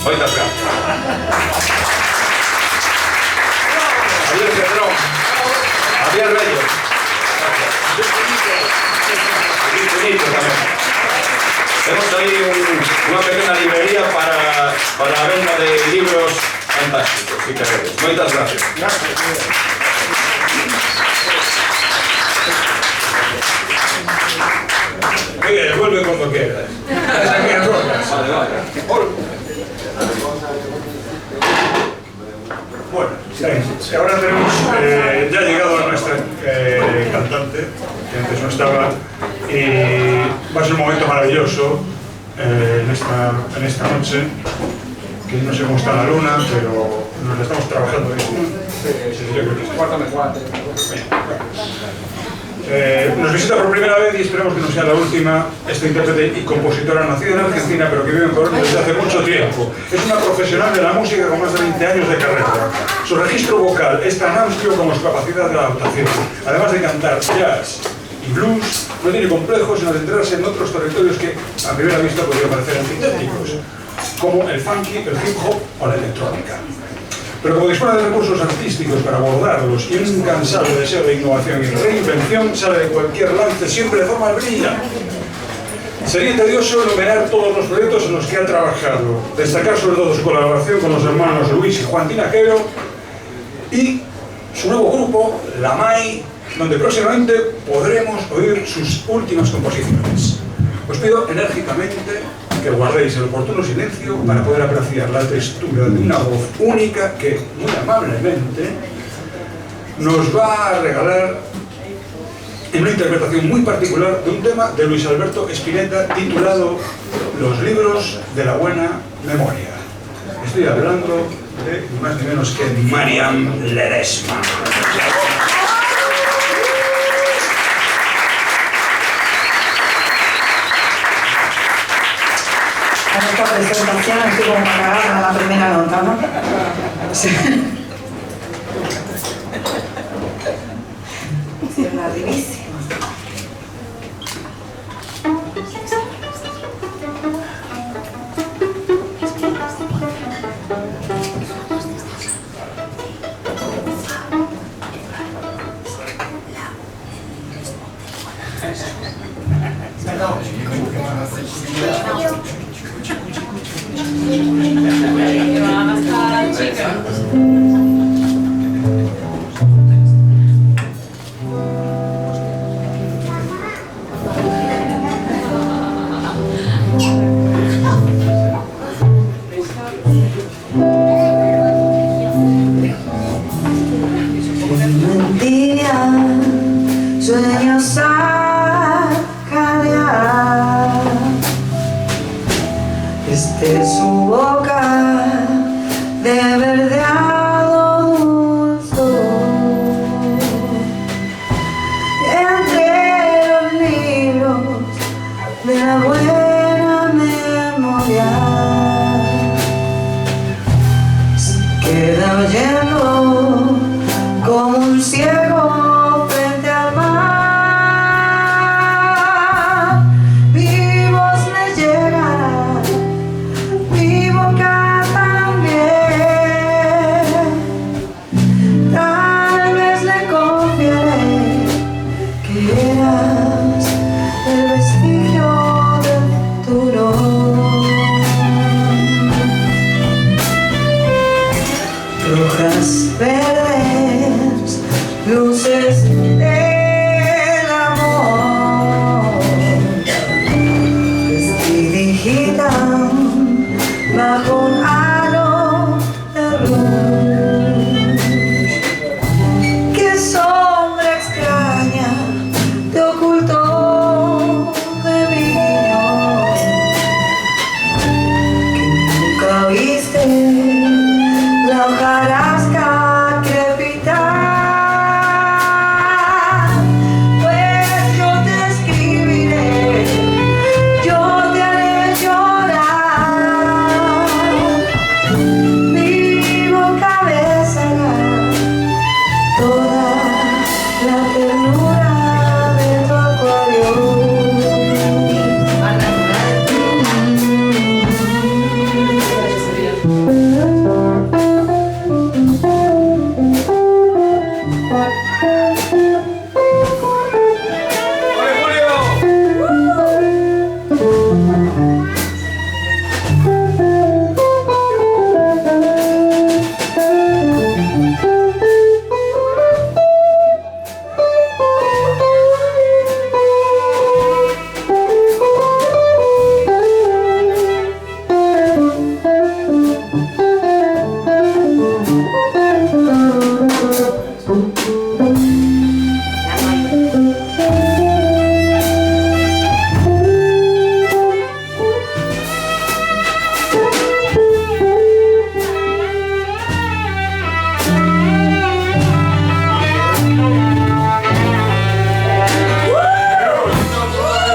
S8: Moitas gracias. Javier Pedrón, Javier Bello. Bonito tamén. Temos aí unha pequena librería para a venda de libros fantásticos, si queredes. Moitas gracias.
S1: Miguel, vuelve cuando quieras. Aquí a rocas. Bueno, ahora tenemos ya llegado a nuestra cantante, que antes no estaba, y va a ser un momento maravilloso en esta noche, que no sé cómo está la luna, pero nos la estamos trabajando bien. Sí, yo creo que sí. Nos visita por primera vez y esperamos que no sea la última esta intérprete y compositora nacida en Argentina pero que vive en Coruña desde hace mucho tiempo. Es una profesional de la música con más de 20 años de carrera. Su registro vocal es tan amplio como su capacidad de adaptación. Además de cantar jazz y blues, no tiene complejos en adentrarse en otros territorios que a primera vista podrían parecer antitéticos, como el funky, el hip hop o la electrónica. Pero como dispone de recursos artísticos para abordarlos y un incansable deseo de innovación y reinvención, sale de cualquier lance siempre de forma brillante. Sería tedioso enumerar todos los proyectos en los que ha trabajado, destacar sobre todo su colaboración con los hermanos Luis y Juan Tinajero y su nuevo grupo, La Mai, donde próximamente podremos oír sus últimas composiciones. Os pido enérgicamente que guardéis el oportuno silencio para poder apreciar la textura de una voz única que, muy amablemente, nos va a regalar en una interpretación muy particular de un tema de Luis Alberto Spinetta titulado Los libros de la buena memoria. Estoy hablando de ni más ni menos que Mariam Ledesma.
S7: En esta presentación estoy como para cagar a la primera nota, ¿no? Sí. Sí, es larguísima. Mi boca también
S9: estrellas, el vestigio del futuro. Rojas, verdes, luces del amor que se digitan bajo un halo de luz. ¿Qué sombra extraña te ocultó de mi niño? Que nunca viste la hojarasca crepitar. Pues yo te escribiré, yo te haré llorar. Mi boca besará toda la ternura de tu acuario.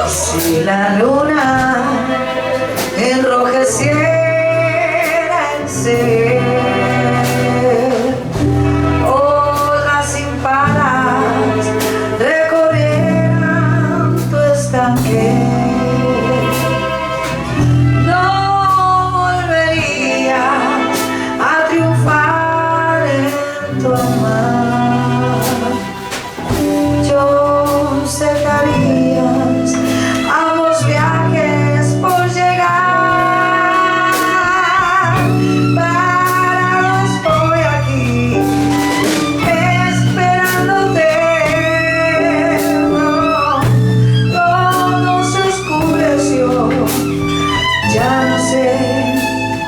S9: Si la luna enrojeciera el ser, olas sin paras recorrieran tu estanque, no volverías a triunfar en tu amar. Yo cercarías ambos viajes por llegar. Parados voy aquí, esperándote. No, todo se oscureció, ya no sé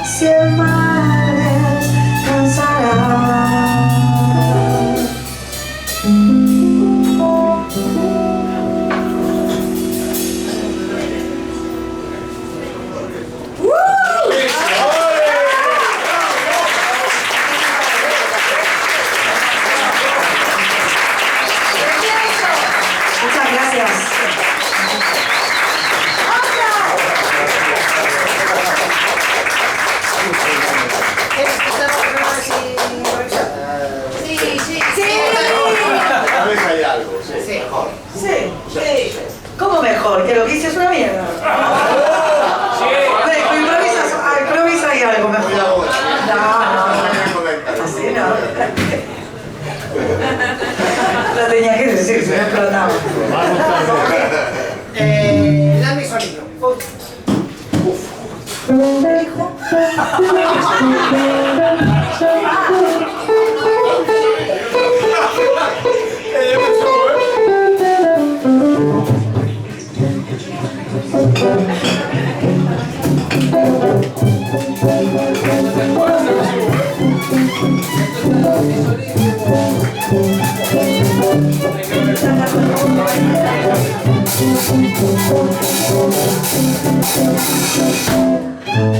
S9: si el mar descansará. Muchas gracias.
S2: Sí, sí,
S9: Sí.
S6: A veces hay algo, sí, mejor.
S9: Sí, sí. ¿Cómo mejor? ¿Que lo que hice es una mierda? Hombre, improvisa y algo mejor.
S6: Muy ahora.
S9: No. Así no. Lo tenía que decir, se me explotaba.
S2: Dame sonido.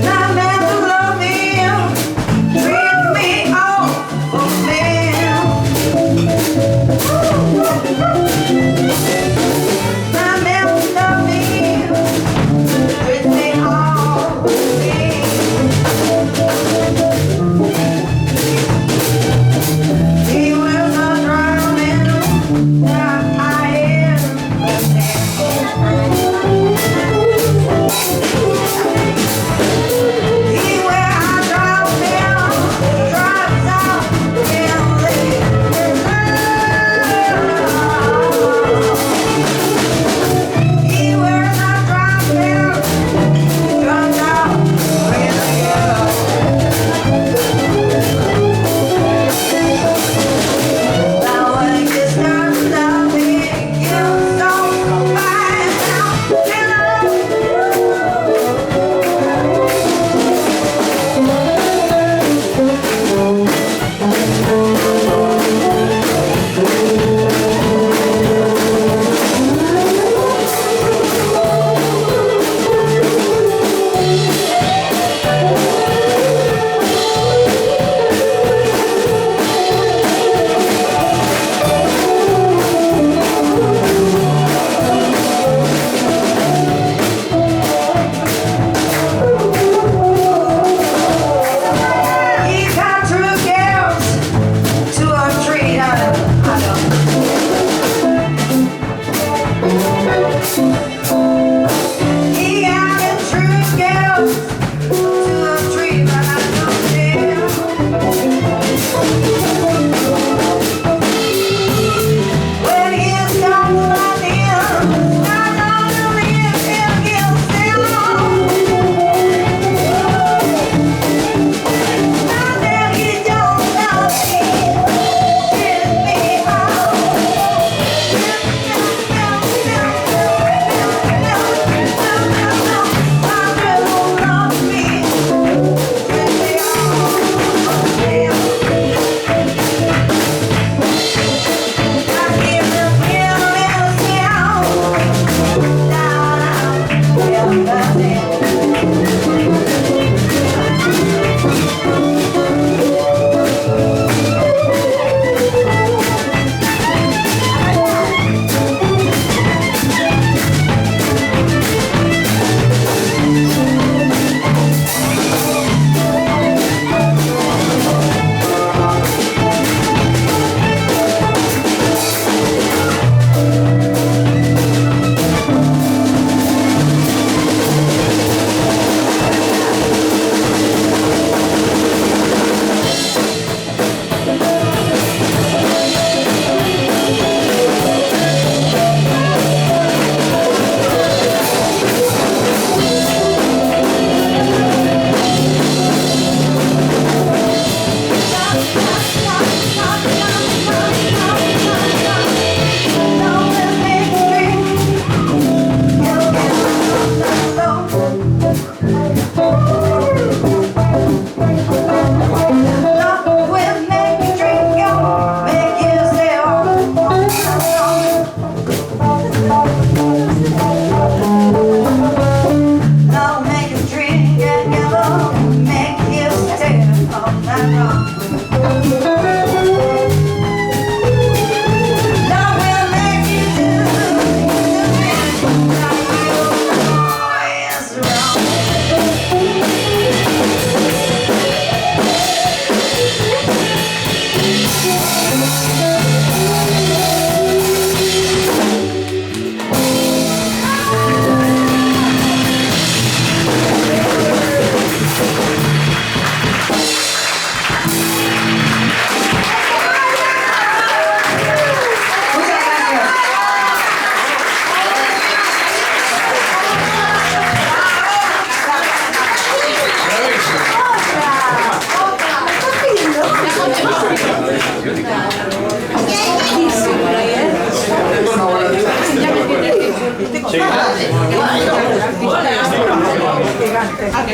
S9: Dame tu love mío, treat me all for me. Dame tu love mío, treat me all for me. He will not drown in the iron.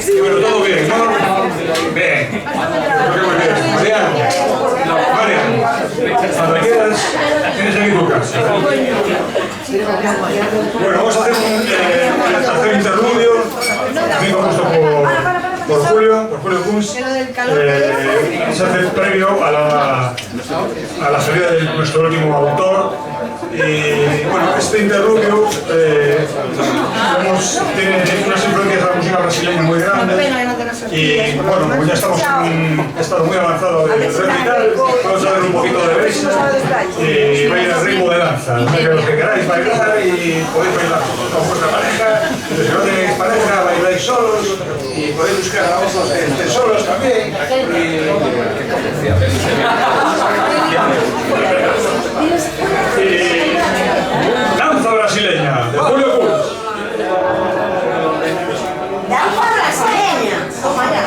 S1: Sí, bueno, todo bien, ¿no? Bien. Creo que muy bien. Mariano. Mariano. Cuando quieras, tienes aquí tu casa. Bueno, vamos a hacer un tercer interludio. También compuesto por Julio Kunz. Se hace previo a la salida de nuestro último autor. Y bueno, este interludio tiene unas influencias de la música brasileña muy grandes. Y bueno, como ya estamos en un estado muy avanzado de recital, vamos a ver un poquito de brisa y va a ir al ritmo de danza. O sea que los que queráis bailar y podéis bailar con vuestra pareja, si no tenéis pareja, bailáis solos y podéis buscar a otros que estén solos también. Danza brasileña, de Julio Kunz.
S7: Danza brasileña. Toma ya.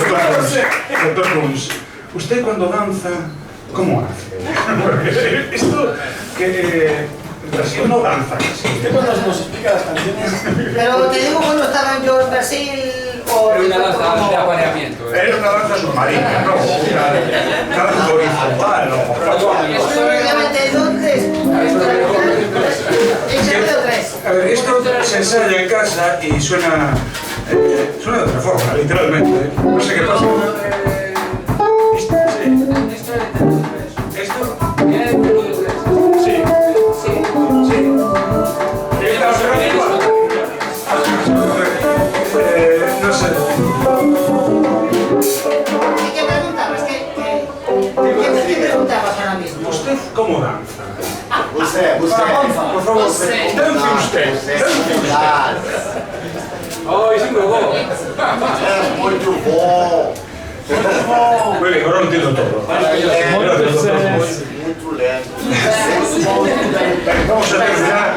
S1: Doctor Kunz, usted cuando danza, ¿cómo hace? Porque esto que en Brasil no danza casi.
S6: ¿Usted cuando nos explica las canciones?
S2: Pero te digo cuando estaba yo en Brasil o...
S3: Era una danza de apareamiento.
S1: Era una danza submarina, ¿no? Una danza horizontal, ¿no?
S2: Solamente entonces...
S1: A ver, esto se ensaya en casa y suena de otra forma, literalmente. No sé qué pasa. ¿Esto? Sí. No sé.
S2: ¿Qué preguntabas? ¿Qué preguntabas ahora mismo?
S1: ¿Usted cómo danza?
S6: Usted.
S1: Por favor, dance usted.
S3: Oh, isso engolou.
S6: É muito bom.
S1: Muy bien, ahora lo entiendo todo.
S6: Muito lento.
S1: Vamos a terminar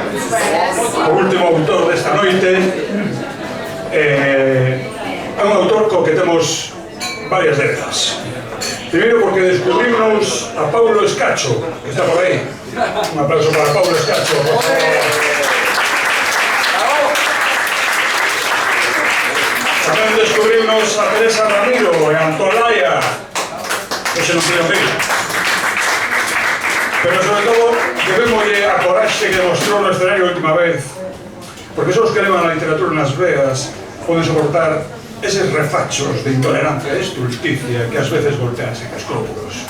S1: co último autor desta noite. É un autor co que temos varias décadas. Primeiro porque descubrimos a Paulo Escacho, que está por aí. Un aplauso para Paulo Escacho. Tamén descubrimos a Teresa Ramiro e a Antolaya, que se non piden ver. Pero sobre todo, debémoslle a coraxe que demostrou no escenario a última vez, porque son os que levan a literatura nas veas, poden soportar eses refachos de intolerancia e estulticia que ás veces golpean sen escrúpulos.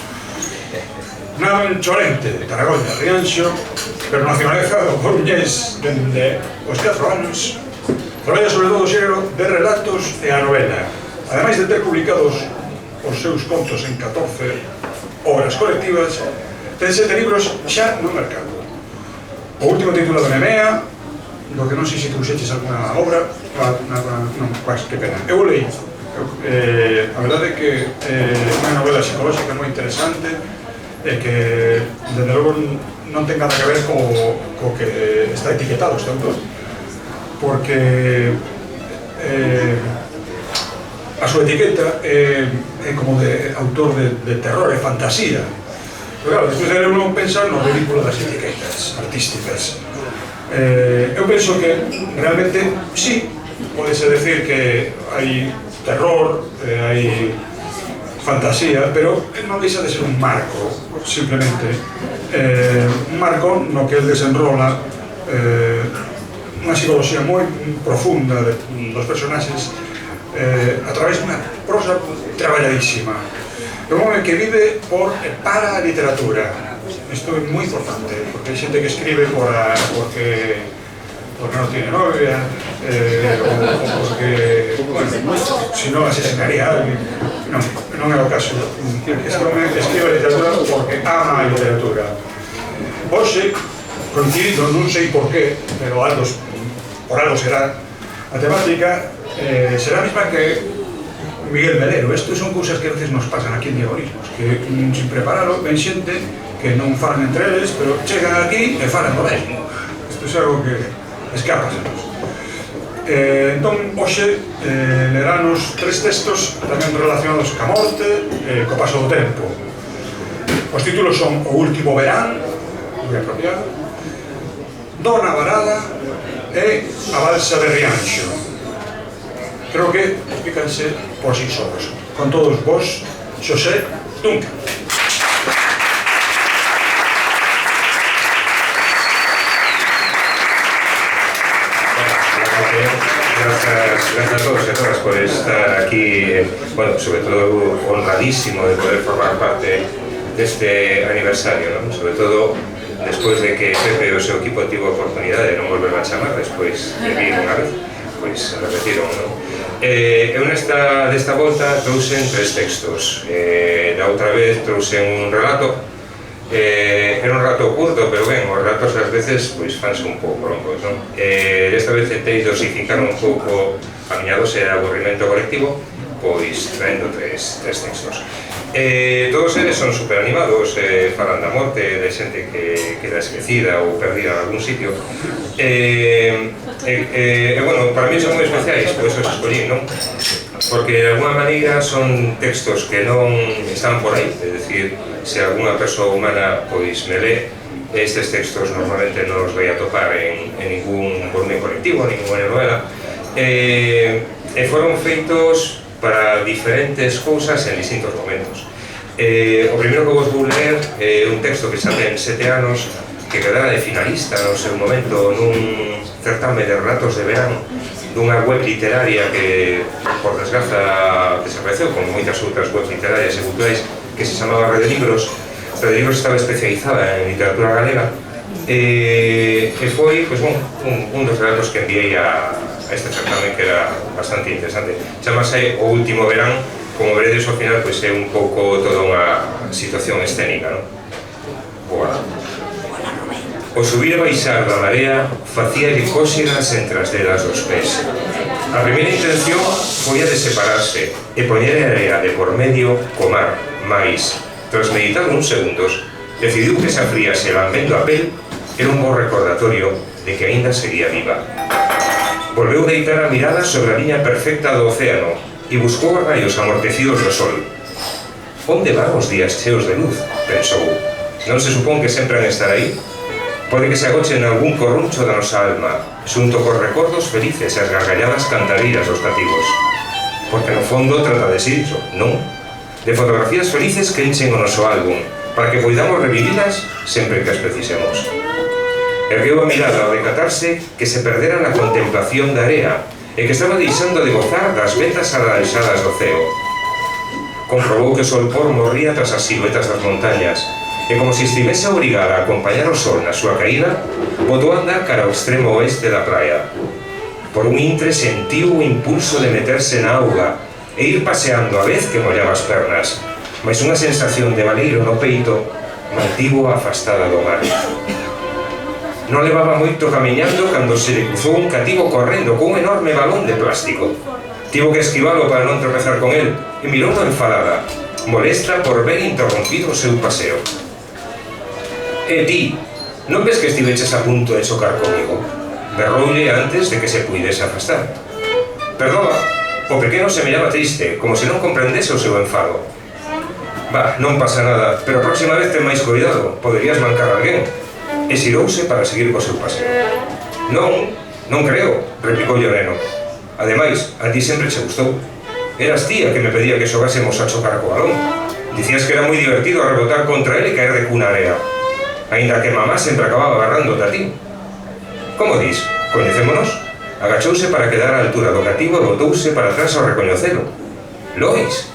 S1: Nado en Chorente, Tarragona, Rianxo, pero nacionalizado coruñés dende os 4 anos, traballa sobre todo o xénero de relatos e a novela, ademais de ter publicados os seus contos en 14 obras colectivas, ten 7 libros xa no mercado. O último titulado Nemea, do que non sei se trouxeches alguna obra, non, que pena. Eu leí. A verdade é que é unha novela psicolóxica moi interesante e que, desde logo, non ten nada que ver co que está etiquetado este autor, porque a súa etiqueta é como de autor de terror e fantasía. Pero claro, despois de uno pensar no ridículo das etiquetas artísticas. Eu penso que realmente sí, podese decir que hai terror, hai fantasía, pero non deixa de ser un marco, simplemente un marco no que el desenrola unha psicología moi profunda dos personaxes a través dunha prosa traballadísima. É un home que vive para a literatura. Isto é moi importante, porque hai xente que escribe porque non tiene novia, ou porque, se non asesinaría a alguén. Non é o caso. Este home escribe a literatura porque ama a literatura. Hoxe, coincidido, non sei por qué, pero por algo será, a temática será a mesma que Miguel Melero. Estes son cousas que a veces nos pasan aquí en Diagonismos, que sin preparalo ven xente que non falan entre eles, pero chegan aquí e falan do mesmo. Isto é algo que escápasenos. Entón, hoxe leranos 3 textos tamén relacionados ca morte e co paso do tempo. Os títulos son O último verán, moi apropiado, Dona Varada e A balsa de Rianxo. Creo que explícanse por si solos. Con todos vos, Xosé Duncan.
S10: Gracias a todos y a todas por estar aquí, bueno, sobre todo honradísimo de poder formar parte de este aniversario, ¿no? Sobre todo despois de que Pepe e o seu equipo tivo a oportunidade de non volver a chamar despois de vir unha vez, pois repetiron, non? Eu desta volta trouxen 3 textos. Da outra vez trouxen un relato. Era un relato curto, pero ben, os relatos ás veces pois fanse un pouco broncos, non? Desta vez tentei dosificar un pouco a miña dose de aburrimento colectivo, pois traendo 3 textos. Todos eles son super animados, falan da morte, de xente que queda esquecida ou perdida en algún sitio. Bueno, para mí son moi especiais, pois os escollín, non? porque de alguna maneira son textos que non están por aí, é dicir, se alguna persoa humana pois me lee, estes textos normalmente non os vai a topar en ningún volumen colectivo, ninguna novela, e foron feitos para diferentes cousas en distintos momentos. O primeiro que vos vou ler é un texto que xa ten 7 anos, que quedara de finalista no seu momento nun certame de relatos de verán dunha web literaria que, por desgraza, desapareceu, como moitas outras webs literarias e culturais, que se chamaba Rede Libros. Rede Libros estaba especializada en literatura galega e foi pues, un dos relatos que enviei a este certamen, que era bastante interesante. Chamase O Último Verán. Como veredes ao final, pues, é un pouco toda unha situación escénica, non? Boa. O subir e baixar da marea facíalle cóxegas entre as dedas dos pés. A primeira intención foi a de separarse e poñer a area de por medio co mar, mais, tras meditar uns segundos, decidiu que se afríase lambendo a pel era un bo recordatorio de que aínda seguía viva. Volveu deitar a mirada sobre a liña perfecta do océano e buscou a raios amortecidos do sol. Onde van os días cheos de luz? Pensou. Non se supón que sempre han de estar aí? Pode que se agochen algún corruncho da nosa alma, xunto cos recordos felices e as gargalladas cantareiras dos cativos. Porque no fondo trata de si iso, non? De fotografías felices que enchen o noso álbum, para que poidamos revivilas sempre que as precisemos. Ergueu a mirada ao decatarse que se perdera na contemplación da area e que estaba deixando de gozar das vetas alaranxadas do ceo. Comprobou que o solpor morría tras as siluetas das montañas, e como se estivese obrigada a acompañar o sol na súa caída, botou a andar cara ao extremo oeste da praia. Por un intre sentiu o impulso de meterse na auga e ir paseando a vez que mollaba as pernas, mas unha sensación de baleiro no peito mantivo afastada do mar. Non levaba moito camiñando cando se le cruzou un cativo correndo con un enorme balón de plástico. Tivo que esquivalo para non tropezar con el e mirou enfadada, molesta por ver interrompido o seu paseo. E ti, non ves que estiveches a punto de chocar comigo? Berroulle antes de que se puidese afastar. Perdoa, o pequeno se miraba triste, como se non comprendese o seu enfado. Bah, non pasa nada, pero a próxima vez ten máis cuidado, poderías mancar a alguén. E xirouse para seguir co seu paseo. Non creo, replicou o neno. Ademais, a ti sempre che gustou. Eras ti a que me pedía que xogásemos a chocar co balón. Dicías que era moi divertido rebotar contra ele e caer de cuna area. Ainda que mamá sempre acababa agarrándote a ti. Como dis? Coñecémonos? Agachouse para quedar á altura do cativo e botouse para atrás ao recoñecelo. Lois!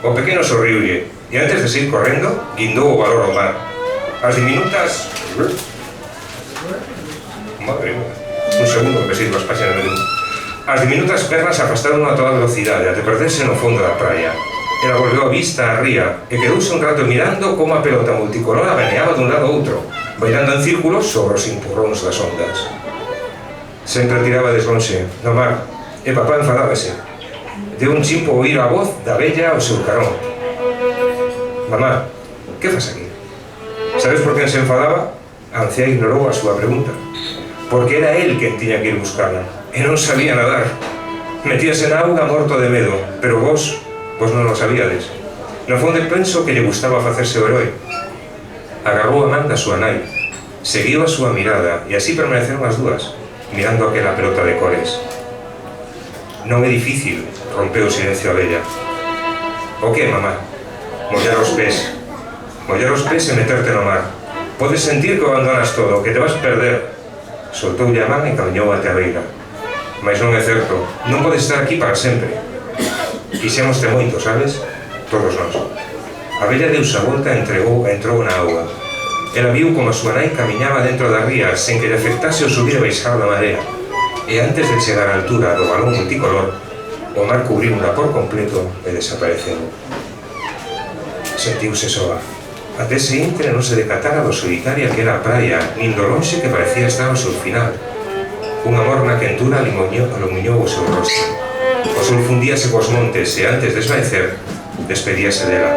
S10: O pequeno sorriulle e antes de seguir correndo, guindou o valor ao mar. As diminutas... Madre mía. Un segundo que sirvo as páxinas de luz. As diminutas pernas afastaron a toda velocidade até perderse no fondo da praia. Ela volveu a vista á ría e quedouse un rato mirando como a pelota multicolor aveneaba dun lado a outro, bailando en círculos sobre os empurróns das ondas. Sempre tiraba deslonxe, no mar, e papá enfadábase. Deu un chimpo oír a voz da vella ao seu carón. Mamá, que fas aquí? Sabes por quen se enfadaba? A anciá ignorou a súa pregunta. Porque era él quen tiña que ir buscarla, e non sabía nadar. Metíase na auga morto de medo, pero vos non o sabíades. No fondo penso que lle gustaba facerse o herói. Agarrou a man da súa nai, seguiu a súa mirada, e así permaneceron as dúas, mirando aquela pelota de cores. Non é difícil, rompeu o silencio a vella. O que, mamá? Mollar os pés. Mollar os pés e meterte no mar. Podes sentir que o abandonas todo, que te vas perder. Soltoulle a man e camiñou até a beira. Mais non é certo, non podes estar aquí para sempre. Quixémoste moito, sabes? Todos nós. A vella deuse a volta e entrou na auga. Ela viu como a súa nai camiñaba dentro da ría sen que lle afectase o subir e baixar da marea. E antes de chegar á altura do balón multicolor, o mar cubriuna por completo e desapareceu. Sentiuse soa. Até ese intre non se decatara do solitaria que era a praia, nin do lonxe que parecía estar ao seu final. Unha morna quentura alumiñou o seu rostro. O sol fundíase cos montes e antes de esvaecer, despedíase dela.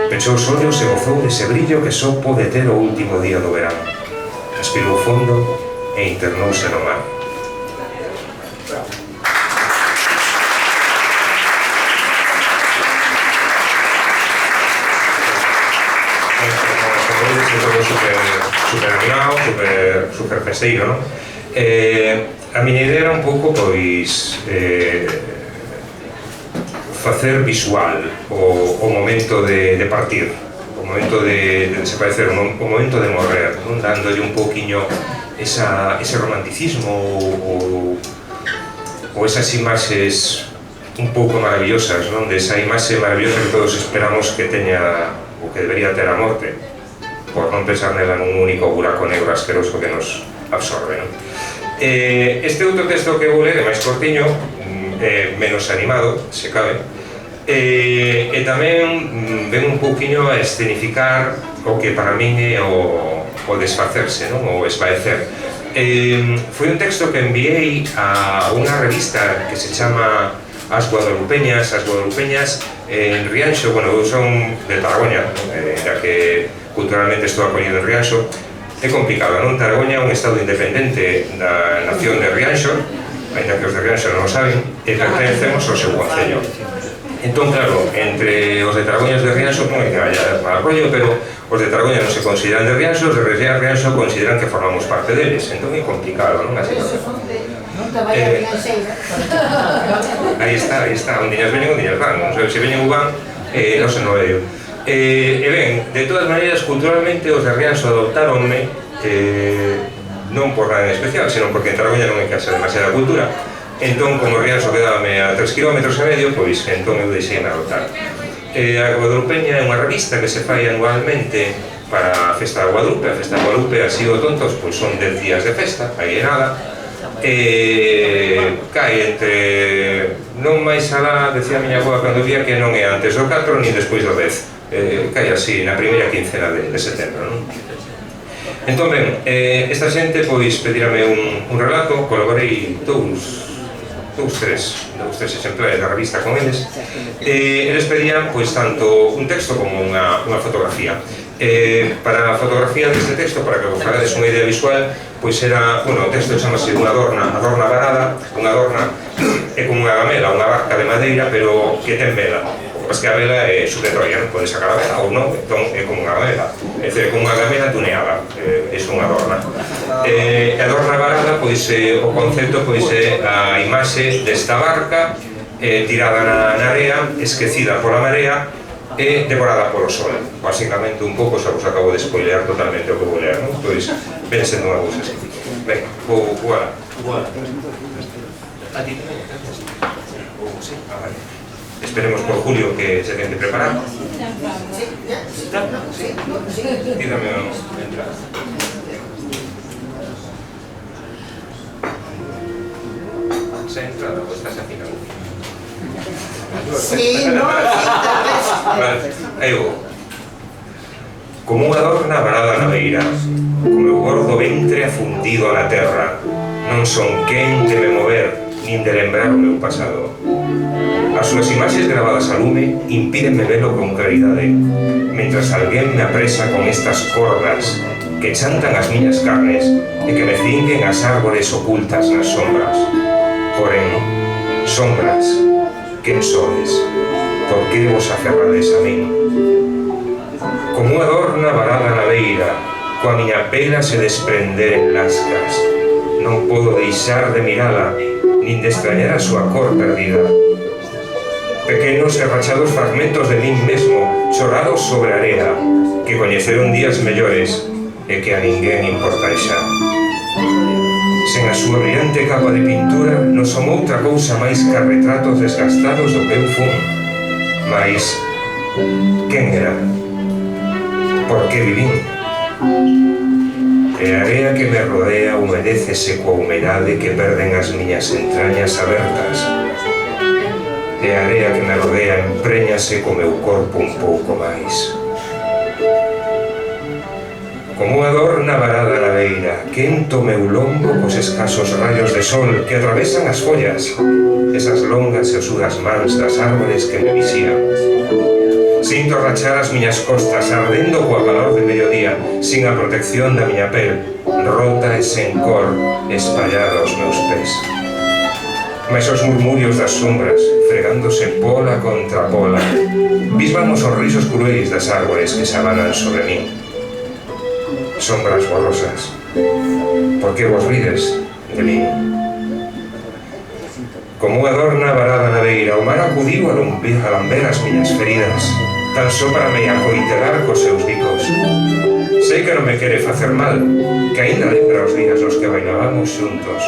S10: Pechou os ollos e gozou dese brillo que só pode ter o último día do verán. Aspirou fondo e internouse no mar. todo super animado, super festeiro, non? A miña idea era un pouco, pois, facer visual o momento de partir, o momento de desaparecer, o momento de morrer, non? Dándolle un pouquiño ese romanticismo ou esas imaxes un pouco maravillosas, non? De esa imaxe maravillosa que todos esperamos que teña o que debería ter a morte, por non pensar nela nun único buraco negro asqueroso que nos absorbe, non? Este outro texto que vou ler é máis cortiño, menos animado, se cabe, e tamén ven un pouquiño a escenificar o que para min é o desfacerse, non? O esvaecer. Foi un texto que enviei a unha revista que se chama As Guadalupeñas en Rianxo. Bueno, eu son de Taragoña, ya que culturalmente estou acollido en Rianxo. É complicado, non? Taragoña é un estado independente da nación de Rianxo, ainda que os de Rianxo non o saben, e pertenecemos ao seu concello. Entón, claro, entre os de Taragoña e os de Rianxo non é que vaya mal rollo, pero os de Taragoña non se consideran de Rianxo, os de Rianxo consideran que formamos parte deles. Entón é complicado, non? Así non. Aí está, onde ellas veñen, onde ellas van. Non sei, se veñen ou van, non se non é eu. E ben, de todas maneiras, culturalmente os de Rianxo adoptaronme, non por nada en especial, senón porque en Taragoña non hai que hacer demasiada cultura. Entón, como Rianxo quedábame a 3,5 km, pois entón eu deixei-me adoptar. A Guadalupeña é unha revista que se fai anualmente para a Festa de Guadalupe. A Festa de Guadalupe, así o tontos, pois son 10 días de festa, aí é nada. Cai entre, non máis alá, decía a miña avoa cando vía, que non é antes do 4 ni despois do 10. Cai así, na primeira quincena de setembro, non? Entón, ben, esta xente, pois, pedirame un relato, colaborei tres exemplares da revista con eles. Eles pedían, pois, tanto un texto como unha fotografía. Para a fotografía deste texto, para que vos farades unha idea visual, pois era, bueno, o texto chamase unha adorna varada. Unha adorna é como unha gamela, unha barca de madeira, pero que ten vela. Pois que a vela é su de Troia, non pode sacar a vela ou non, entón é como unha gamela, é dicir, como unha gamela tuneada, é unha adorna. A adorna varada, pois o concepto pois é a imaxe desta barca tirada na area, esquecida pola marea e devorada polo sol. Basicamente un pouco, xa vos acabo de spoilear totalmente o que vou ler, non? Pois ven sendo unha cousa así. Ben, vou alá. A ti tamén, gracias. Sí, vale. Esperemos por Julio que se ten de preparar. Dígame entrada. ¿Se ha entrado o estás aquí na luz?
S2: Sí, no,
S10: vale, aí vou. Como unha adorna varada na beira, co meu gordo ventre afundido na terra, non son quen de me mover, nin de lembrar o meu pasado. As súas imaxes grabadas a lume impídenme velo con claridade, mentras alguén me apresa con estas cordas que chantan as miñas carnes e que me cinguen as árbores ocultas nas sombras. Porén, sombras, quen sodes? Por que vos aferrades a min? Como unha adorna varada na beira, coa miña pela se desprender en lascas, non podo deixar de mirala, nin de extrañar a súa cor perdida. Pequenos e rachados fragmentos de min mesmo, chorados sobre a area, que coñeceron días mellores e que a ninguén importa xa. Sen a súa brillante capa de pintura, non son outra cousa máis que retratos desgastados do que eu fun. Mais, quen era? Por que vivín? E a area que me rodea humedécese coa humedade que perden as miñas entrañas abertas. E a area que me rodea empréñase co meu corpo un pouco máis. Como unha adorna varada na beira, quento meu lombo cos escasos rayos de sol que atravesan as follas, esas longas e osudas mans das árbores que me visían. Sinto rachar as miñas costas ardendo coa calor de mediodía, sin a protección da miña pel, rota e sen cor, espallada aos meus pés. Mais os murmurios das sombras, fregándose pola contra pola, bisban os sorrisos cruéis das árbores que se abanan sobre min. sombras borrosas. Por que vos rides de min? Como adorna varada na beira, o mar acudiu a lamber as miñas feridas, tan só para me acoitelar cos seus bicos. Sei que non me quere facer mal, que aínda lembra os días nos que bailábamos xuntos,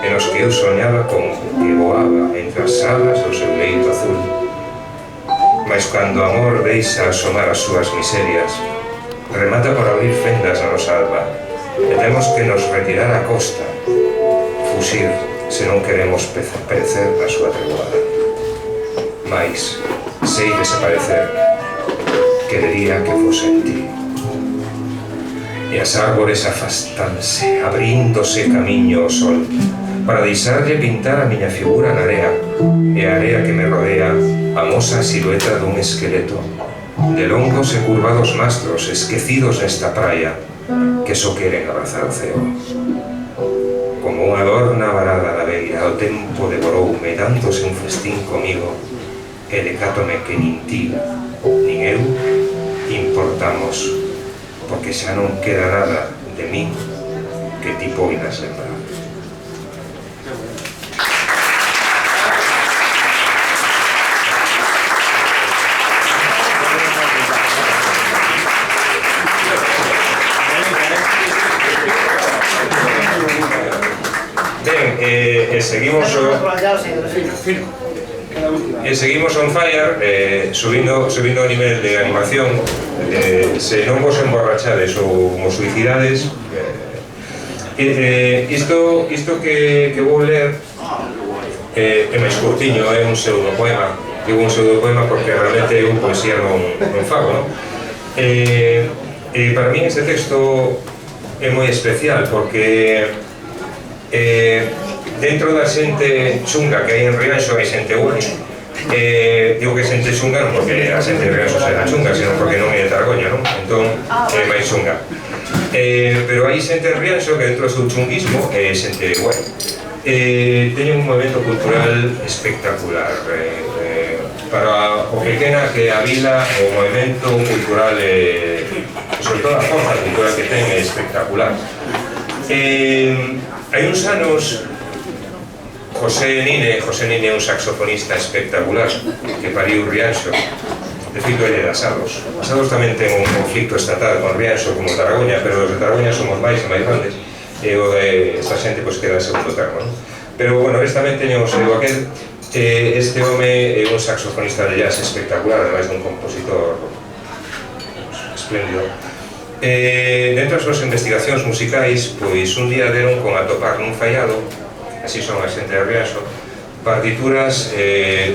S10: e nos que eu soñaba con que voaba entre as alas do seu leito azul. Mas cando o amor deixa asomar as súas miserias, remata por abrir fendas na nosa alma, e temos que nos retirar a costa, fuxir, se non queremos perecer na súa treboada. Mais, sei desaparecer, querería que fose en ti. E as árbores afastanse, abríndose camiño ao sol, para deixarlle pintar a miña figura na area, e a area que me rodea amosa a silueta dun esqueleto, de longos e curvados mastros esquecidos nesta praia, que só queren abrazar o ceo. Como unha adorna varada da beira, o tempo devoroume dándose un festín comigo, e decátome que nin ti, nin eu, importamos, porque xa non queda nada de min que ti poidas lembrar. Seguimos on fire, subindo o nivel de animación. Se non vos emborrachades ou vos suicidades, isto que vou ler é máis curtiño, é un pseudopoema. Digo un pseudopoema porque realmente eu poesía non fago, non? Para mí este texto é moi especial porque dentro da xente chunga que hai en Rianxo hai xente guai. Digo que xente chunga non porque a xente de Rianxo será chunga, senón porque non é de Targoña, non? Entón é máis chunga. Pero hai xente en Rianxo que dentro do seu chunguismo é xente guai. Teñen un movimento cultural espectacular. Para o pequena que a vila, o movimento cultural, sobre todo a forza cultural que ten, é espectacular. Hai uns anos, José Nine é un saxofonista espectacular que pariu Rianxo. De feito, ele é de Asados. Asados tamén ten un conflicto estatal con Rianxo como Tarragoña, pero os de Tarragoña somos máis e máis grandes, e o de esta xente queda en segundo termo, non? Pero, bueno, tamén teño o seu aquel. Este home é un saxofonista de jazz espectacular, ademais dun compositor espléndido. Dentro das súas investigacións musicais, pois un día deron con atopar nun fallado, así son a xente de Rianxo, partituras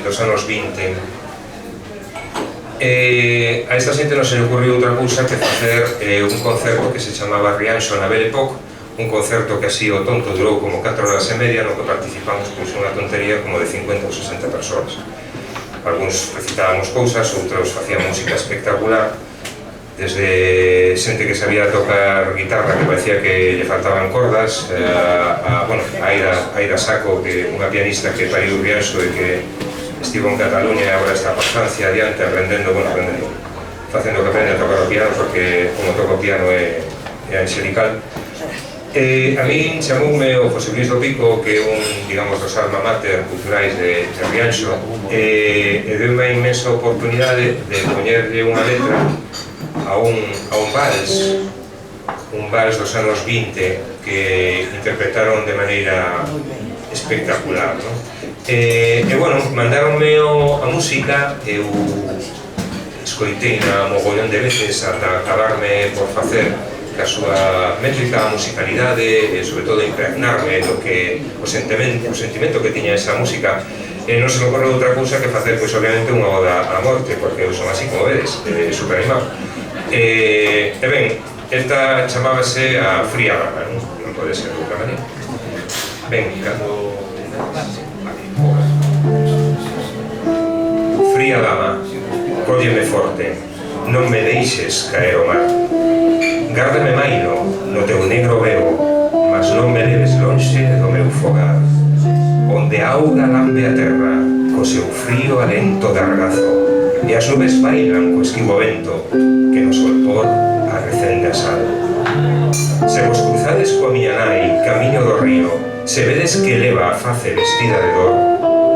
S10: dos anos 20. A esta xente non se le ocurriu outra cousa que facer un concerto que se chamaba Rianxo na Belle Époque, un concerto que así o tonto durou como 4 horas e media, no que participamos pois unha tontería como de 50 ou 60 persoas. Algúns recitábamos cousas, outros facían música espectacular, desde xente que sabía tocar guitarra que parecía que lle faltaban cordas, a Aida Saco, que unha pianista que pariu Rianxo e que estivo en Cataluña e agora está por Francia adiante facendo que aprende a tocar o piano, porque como toca o piano é angelical. A min chamoume o José Luis do Pico, que é un, digamos, dos alma mater culturais de Rianxo, e deu unha inmensa oportunidade de poñerlle unha letra a un vals dos anos 20 que interpretaron de maneira espectacular, non? Bueno, mandaronme a música, eu escoitei na mogollón de veces ata acabarme por facer a súa métrica, a musicalidade e, sobre todo, impregnarme do que o sentimento que tiña esa música. Non se me ocorre outra cousa que facer, pois, obviamente, unha oda á morte, porque eu son así, como vedes, super animado. Ben, esta chamábase a Fría Dama, non pode ser de outra maneira. Ben, cando... Fría Dama, cólleme forte, non me deixes caer ao mar. Gárdame mailo no teu negro veo, mas non me leves lonxe do meu fogar, onde a auga lambe a terra co seu frío alento de argazo, e as nubes bailan co esquivo vento que no solpor arrecende a sal. Se vos cruzades coa miña nai, camiño do río, se vedes que leva a face vestida de dor,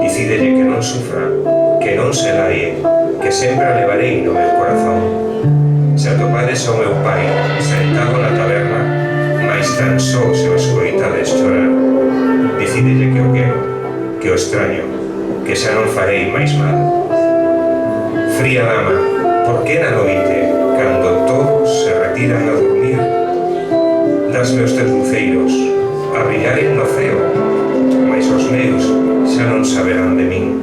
S10: dicídelle que non sufra, que non se laie, que sempre a levarei no meu corazón. Se atopades ao meu pai, sentado na taberna, mais tan só se o escoitades chorar, dicídelle que o quero, que o extraño, que xa non farei máis mal. Fría dama, por que na noite, cando todos se retiran a dormir, das meus tres luceiros a brillaren no ceo, mais os meus xa non saberán de min?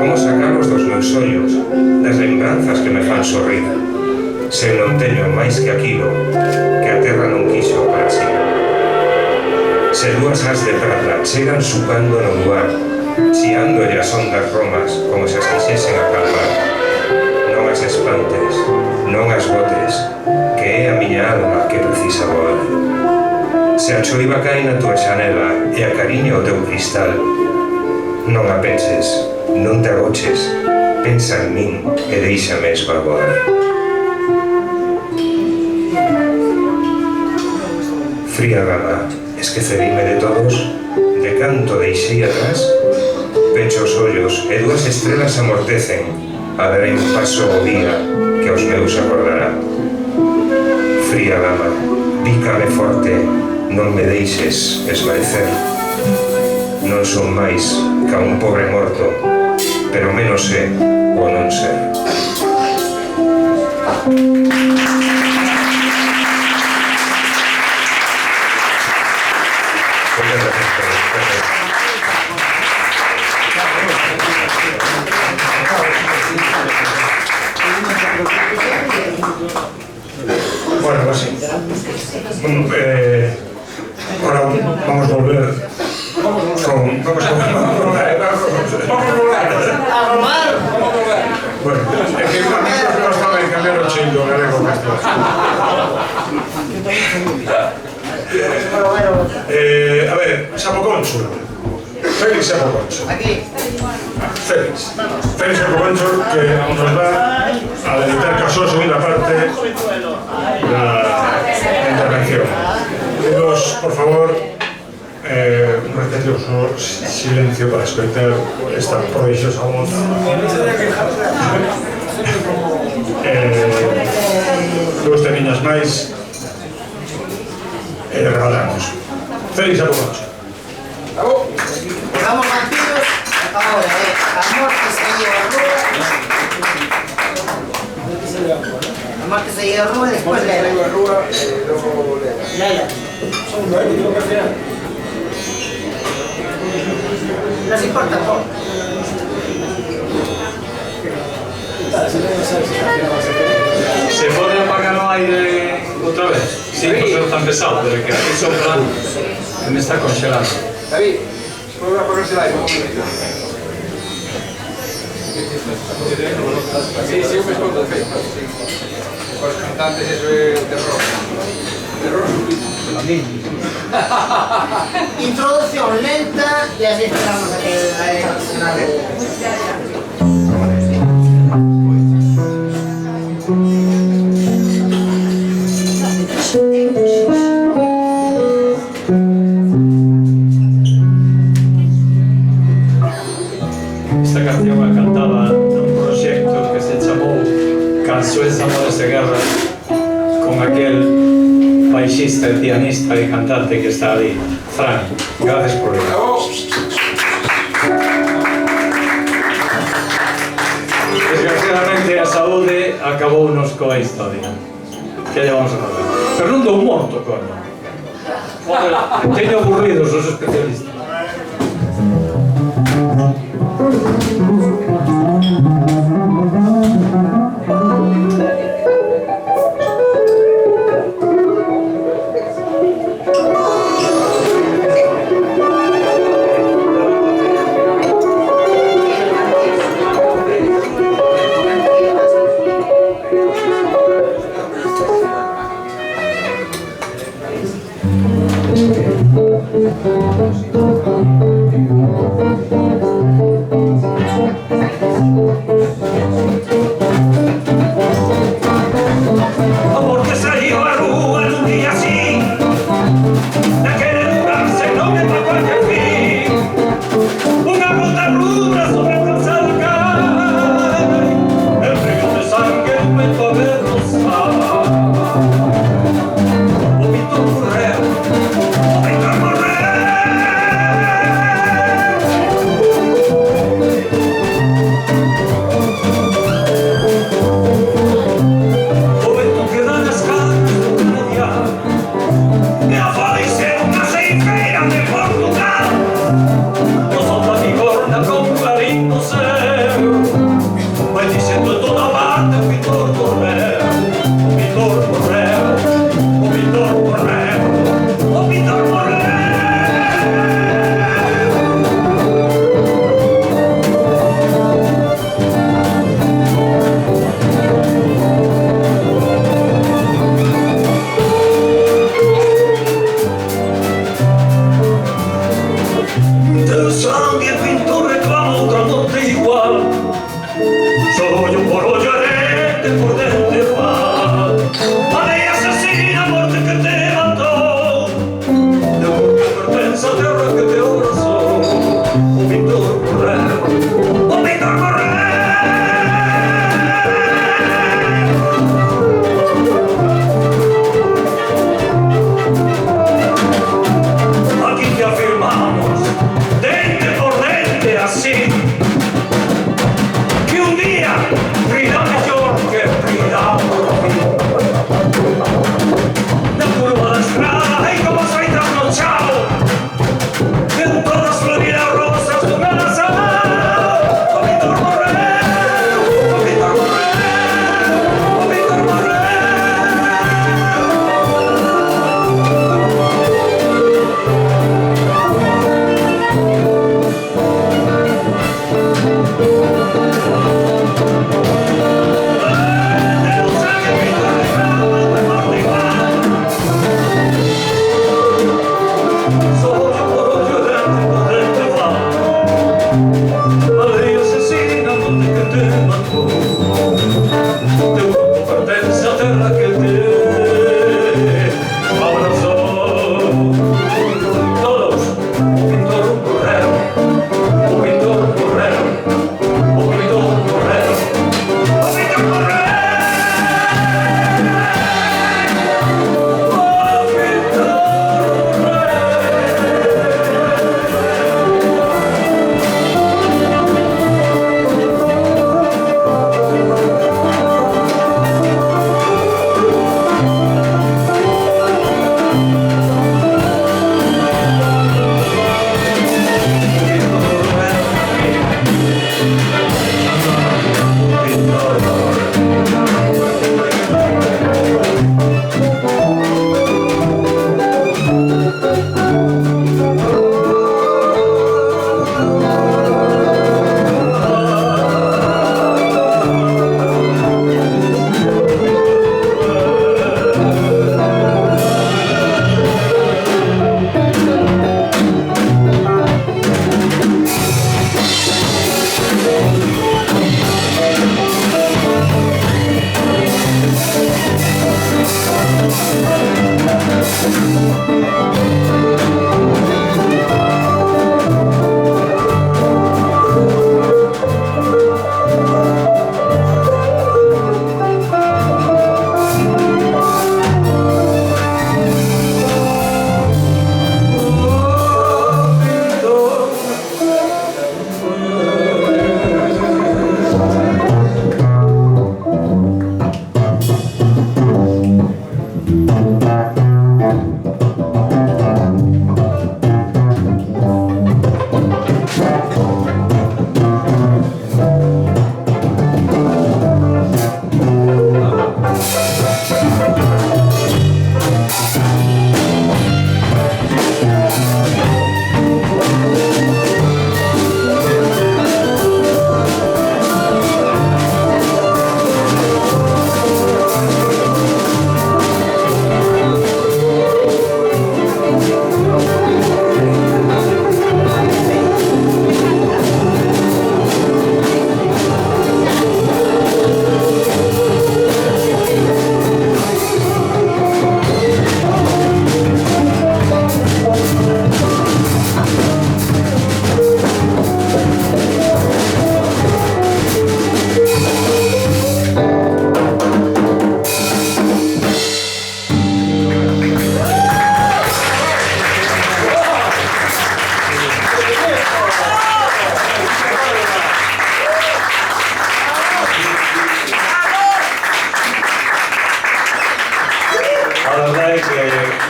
S10: Como sacalos dos meus ollos, das lembranzas que me fan sorrir, se non teño máis que aquilo que a terra non quixo para si? Se dúas as de prata chegan supando no lugar, chiándolle as ondas romas como se as quixesen acalmar, non as espantes, non as botes, que é a miña alma que precisa voar. Se a choiva cae na tua xanela e acariña o teu cristal, non a penses, non te agoches, pensa en min e deixame esvagoar. Fría dama, esquecereime de todos, de canto deixei atrás, pecho os ollos e dúas estrelas amortecen, a darei un paso ao día que aos meus acordará. Fría dama, pícame forte, non me deixes esvaecer. Non son máis ca un pobre morto, pero menos é o non ser.
S1: Bueno, pues sí. Ahora vamos a volver con... Vamos a
S2: robar.
S1: Bueno, es que no estaba en cambiar el chingo, galego, a ver, Sapocónsul. Félix Sapocónsul.
S2: Aquí.
S1: Félix Sapocónsul, que nos va a dedicar caso segunda parte la intervención. Dios, por favor, un respetuoso silencio para escoitar esta prodigiosa voz. Dous temiñas máis e regalamos. Félix Sapocónsul.
S2: Vamos partidos. Ahora, amor que se lleva a rúa. Amor que se lleva a rúa, después Lela. Lela. No se importa todo.
S5: ¿Se pode apagar o aire outra vez? Sí, pues non tan pesado, pero que aquí sopla que me está congelando.
S3: David, ¿puedo apagarse el aire? Sí, sí, un pescozo de fe. Los cantantes eso es terror. Terror sublime.
S2: Introducción lenta y así esperamos a que la
S5: Esta canción la cantaba nun proxecto que se chamou Canções de Amores de Guerra con aquel baixista e pianista e cantante que está ali, Fran. Gracias por ir. Desgraciadamente a saúde acabounos coa historia. Que lle vamos a fazer? Pero non dou morto, coño. Teño aburridos os especialistas.
S9: Thank you.
S5: dente por dente va. A lei asesina a morte que te matou. Teu corpo pertence a terra que te abraçou. O pintor morreu, o pintor morreu. Aquí te afirmamos, dente por dente así, que un día rirá mejor que rirá por mí. Na curva da estrada e como soy trasnochado, en todas floridas rosas de un alazán. O pintor morreu, o pintor morreu, o pintor morreu.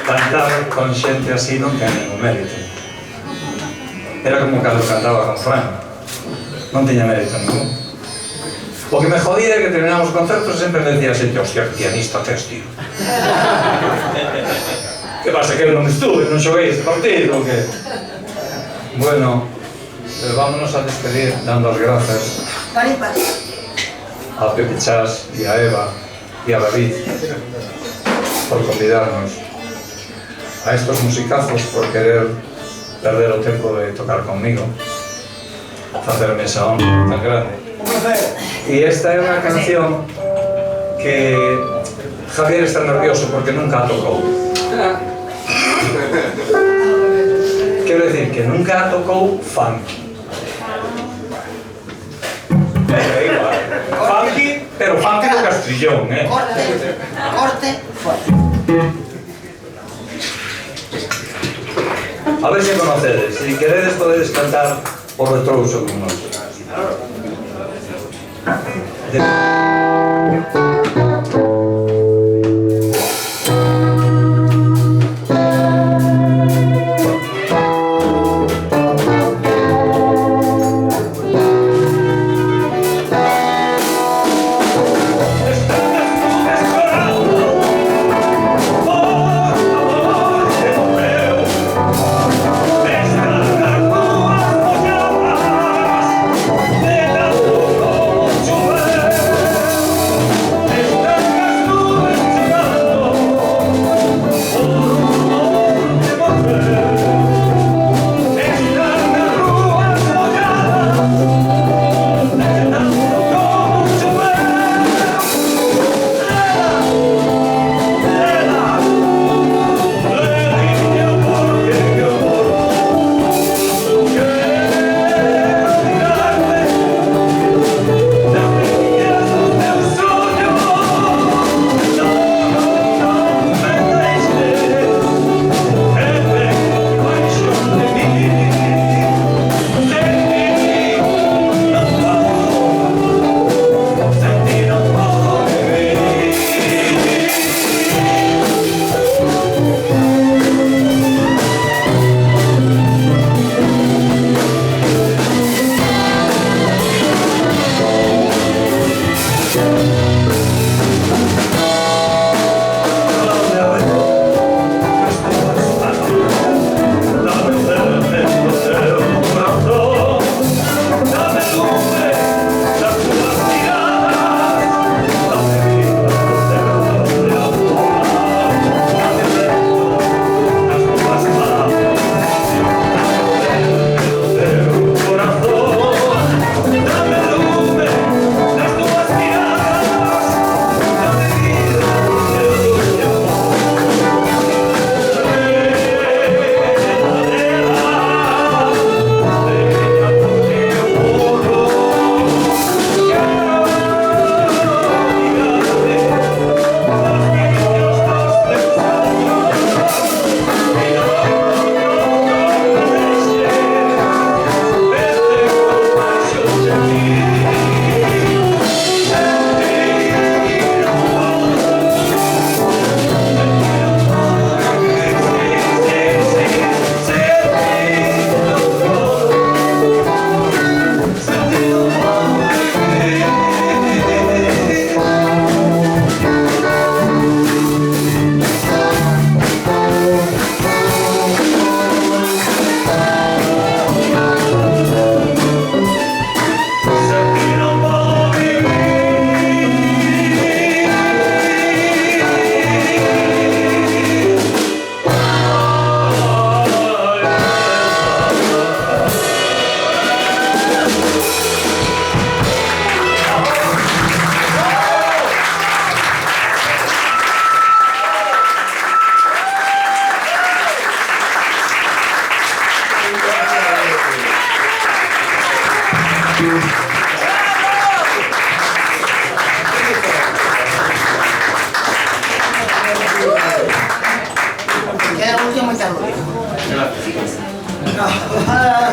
S5: cantar con xente así non ten ningún mérito. Era como cando cantaba con Fran, non tiña mérito ningún. O que me jodía é que terminamos os concertos e sempre me decía a xente, hostia, que pianista tes, tío. Que pasa, que eu non estuve, non xoguei este partido, o que? Bueno, pero vámonos a despedir dando as grazas a Pepe Chas e a Eva e a David por convidarnos, a estos musicazos por querer perder o tempo de tocar conmigo, facerme esa honra tan grande. E esta é unha canción que Javier está nervioso porque nunca ha tocado. Quiero decir que nunca ha tocado funky. Funky, pero funky de Castrillón,
S2: Corte, fuerte.
S5: A ver si conocedes. Si queredes podedes cantar por retrouso con nós.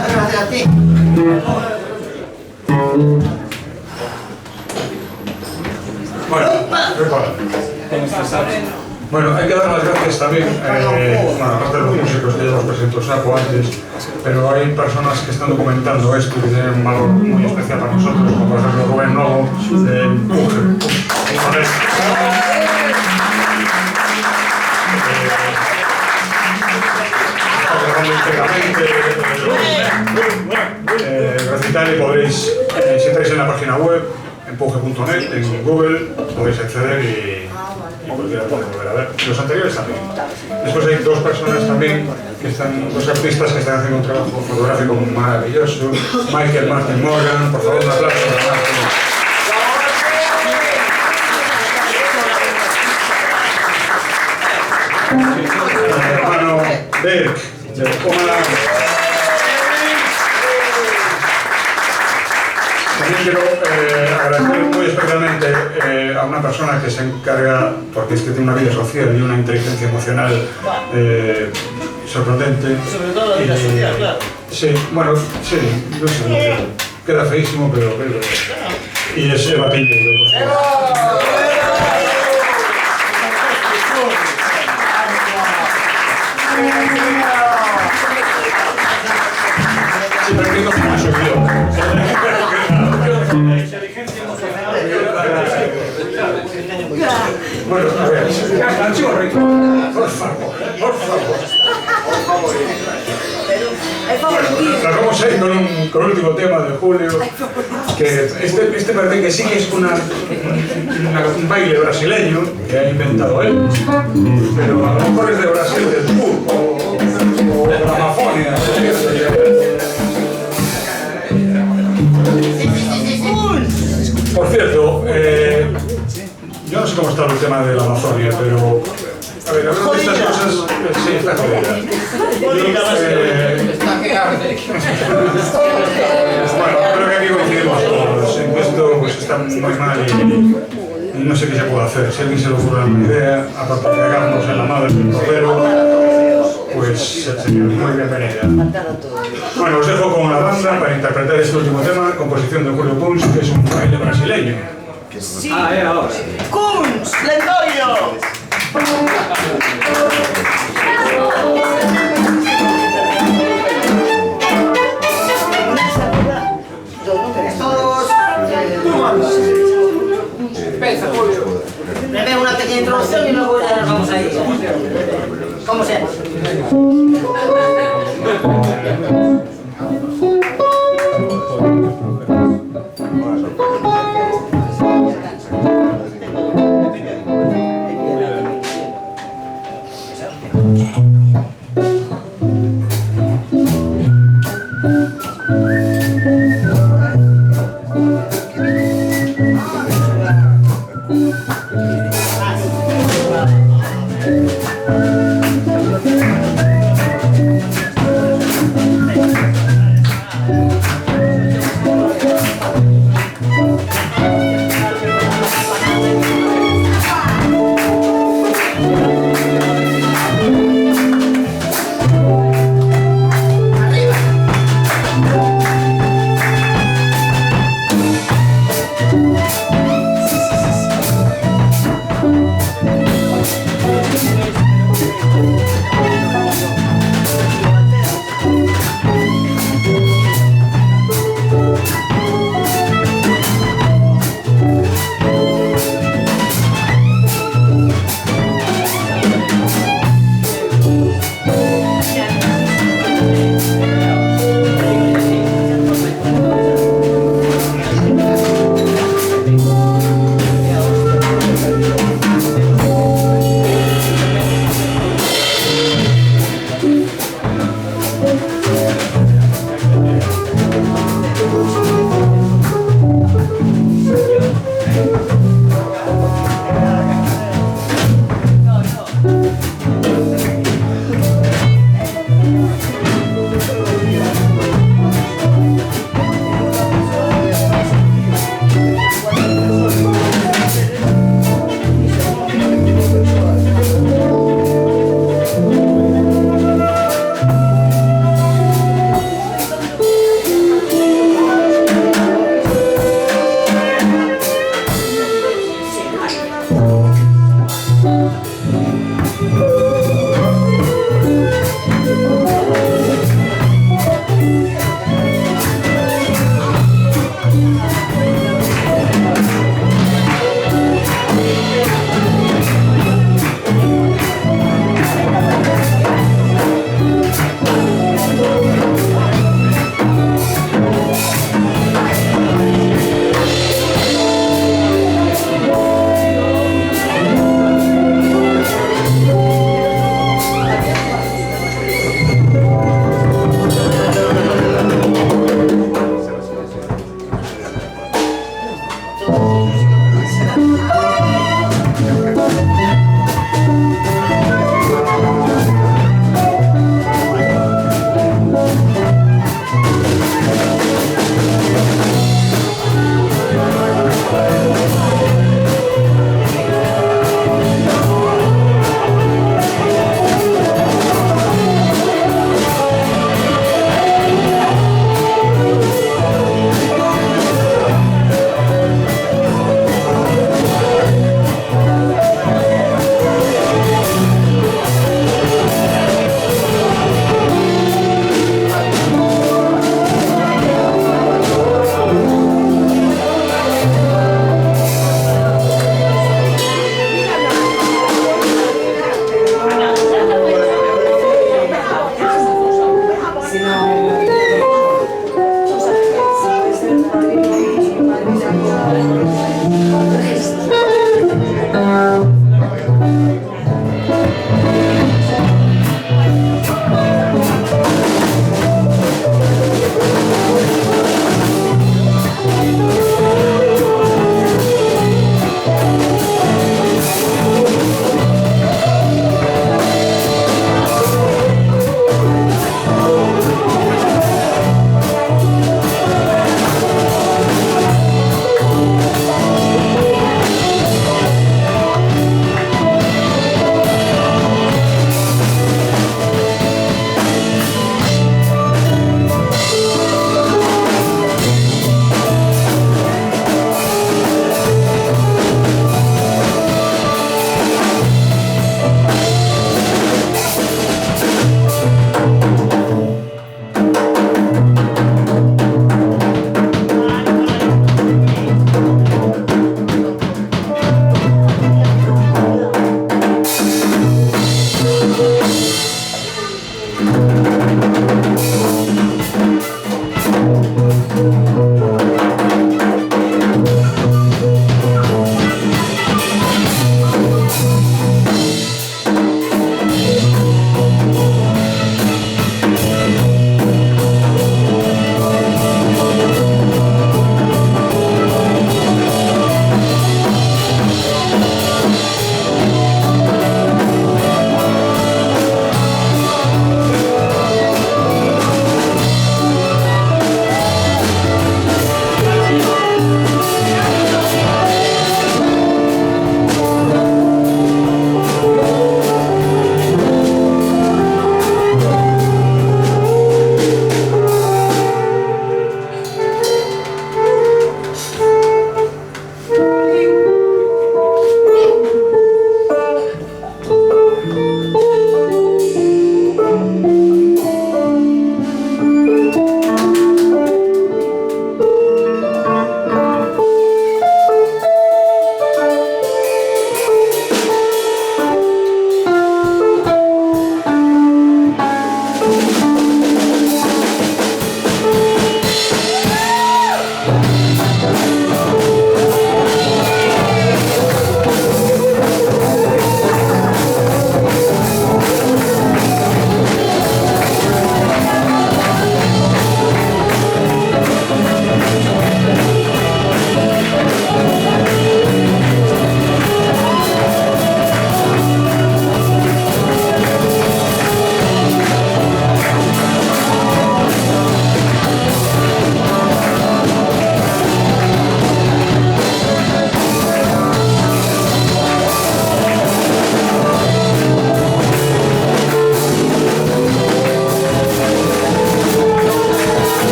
S2: Gracias a ti.
S1: Bueno, hay que dar las gracias también, bueno, aparte de los músicos que ya los presentó Saco antes, pero hay personas que están documentando esto y que tienen un valor muy especial para nosotros, como por ejemplo Rubén Novo, de Empuje. Recital y podréis, si entráis en la página web, empuje.net, en Google, podéis acceder y cualquiera puede volver a ver. Los anteriores también. Después hay dos personas también, dos artistas que están haciendo un trabajo fotográfico maravilloso. Michael Martin Morgan, por favor un aplauso para Martin. Dirk, de Coma. También quiero agradecer muy especialmente a una persona que se encarga, porque es que tiene una vida social y una inteligencia emocional sorprendente.
S11: Sobre todo la vida social, claro.
S1: Sí, bueno, sí, no sé, queda feísimo, pero y es Eva Piñeiro. Sí, pero digo que no soy yo. Bueno, a ver, por favor. Nos vamos a ir con el último tema de Julio, que este parece que sí que es un baile brasileño que ha inventado él, pero a lo mejor es de Brasil, del Sur o de la Amazonia. Por cierto, yo no sé cómo está el tema de la Amazonia, pero a ver, hablando de estas cosas, sí, está jodida.
S3: Está que arde.
S1: Bueno, creo que aquí coincidimos todos, en que esto pues, está muy mal y no sé qué se puede hacer. Si a alguien se le ocurre alguna idea, aparte de cagarnos en la madre del cordero, pues sería muy bienvenida. Bueno, os dejo con la banda para interpretar este último tema, composición de Julio Kunz, que es un baile brasileño.
S11: Sí. Ahora. Kunz, Lendorio.
S2: Empieza, Julio. Primero una pequeña introducción y luego ya nos vamos a ir. ¿Cómo se llama?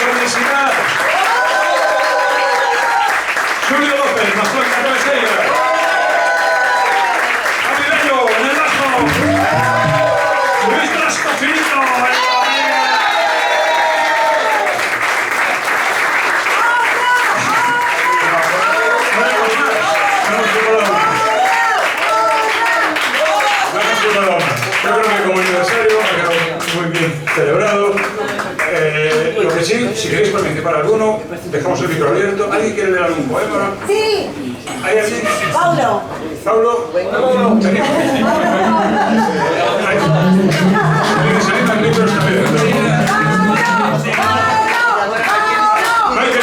S1: Universidad. Julio López, Mazón Cabeceira. Avileño, en el bajo. Luis Trascofinito, en la batería. Yo creo que como aniversario ha quedado muy bien celebrado. Lo que sí, si queréis participar alguno, dejamos el micro abierto. ¿Alguien quiere leer algún poema?
S7: Sí.
S1: ¿Hay alguien?
S7: Paulo.
S1: ¿Pablo? Venid. Se animan libros también. Michael.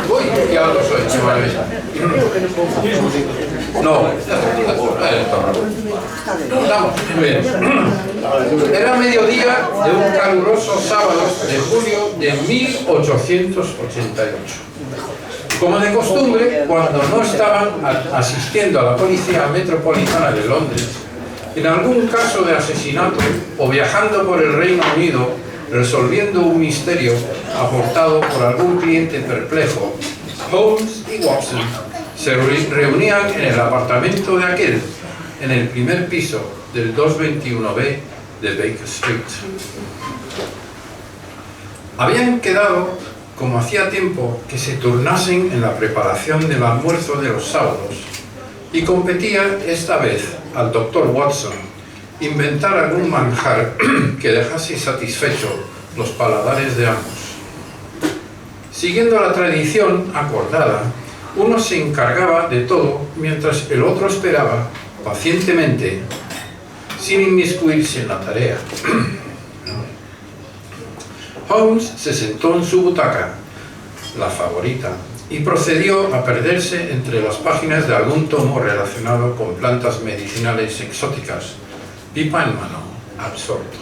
S8: Uy, qué alto soy, qué maravilla. No, estamos, muy bien. Era mediodía de un caluroso sábado de julio de 1888. Como de costumbre, cuando no estaban asistiendo a la Policía Metropolitana de Londres, en algún caso de asesinato o viajando por el Reino Unido resolviendo un misterio aportado por algún cliente perplejo, Holmes y Watson se reunían en el apartamento de aquel, en el primer piso del 221B de Baker Street. Habían quedado, como hacía tiempo, que se turnasen en la preparación del almuerzo de los sábados y competía esta vez al Dr. Watson inventar algún manjar que dejase satisfecho los paladares de ambos. Siguiendo la tradición acordada, uno se encargaba de todo mientras el otro esperaba pacientemente, sin inmiscuirse en la tarea. Holmes se sentó en su butaca, la favorita, y procedió a perderse entre las páginas de algún tomo relacionado con plantas medicinales exóticas, pipa en mano, absorto.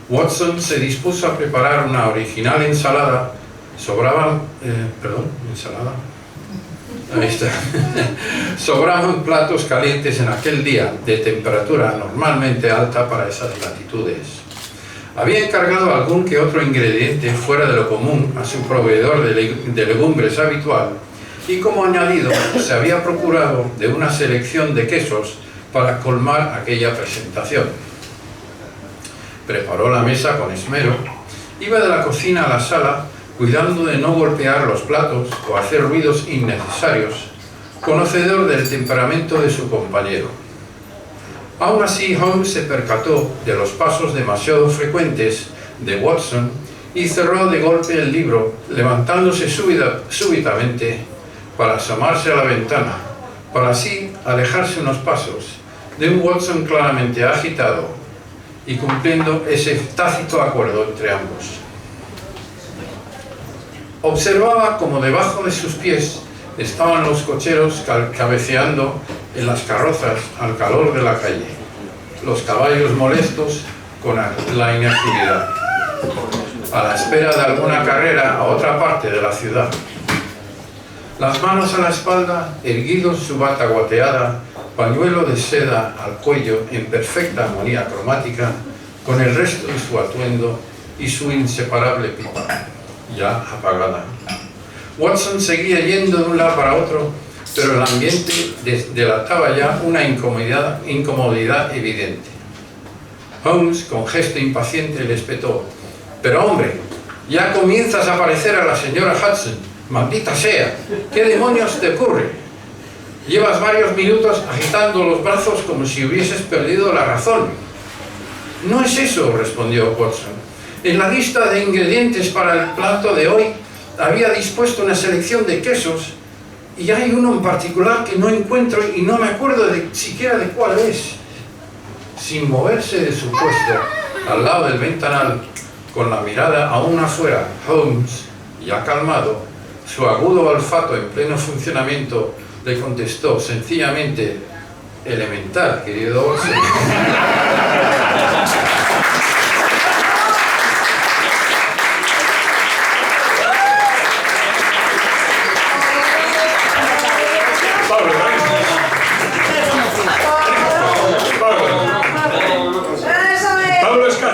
S8: Watson se dispuso a preparar una original ensalada. Ahí está. Sobraban platos calientes en aquel día, de temperatura normalmente alta para esas latitudes. Había encargado algún que otro ingrediente fuera de lo común a su proveedor de legumbres habitual y como añadido se había procurado de una selección de quesos para colmar aquella presentación. Preparó la mesa con esmero, iba de la cocina a la sala cuidando de no golpear los platos o hacer ruidos innecesarios, conocedor del temperamento de su compañero. Aún así, Holmes se percató de los pasos demasiado frecuentes de Watson y cerró de golpe el libro, levantándose súbitamente para asomarse a la ventana, para así alejarse unos pasos de un Watson claramente agitado y cumpliendo ese tácito acuerdo entre ambos. Observaba como debajo de sus pies estaban los cocheros cabeceando en las carrozas al calor de la calle, los caballos molestos con la inactividad, a la espera de alguna carrera a otra parte de la ciudad. Las manos a la espalda, erguidos su bata guateada, pañuelo de seda al cuello en perfecta armonía cromática, con el resto de su atuendo y su inseparable pipa, ya apagada. Watson seguía yendo de un lado para otro, pero el ambiente delataba ya una incomodidad evidente. Holmes, con gesto impaciente, le espetó: «Pero hombre, ya comienzas a parecer a la señora Hudson, maldita sea, ¿qué demonios te ocurre? Llevas varios minutos agitando los brazos como si hubieses perdido la razón». «No es eso», respondió Watson. «En la lista de ingredientes para el plato de hoy había dispuesto una selección de quesos y hay uno en particular que no encuentro y no me acuerdo siquiera de cuál es». Sin moverse de su puesto, al lado del ventanal, con la mirada aún afuera, Holmes, ya calmado, su agudo olfato en pleno funcionamiento, le contestó sencillamente: «Elemental, querido Watson».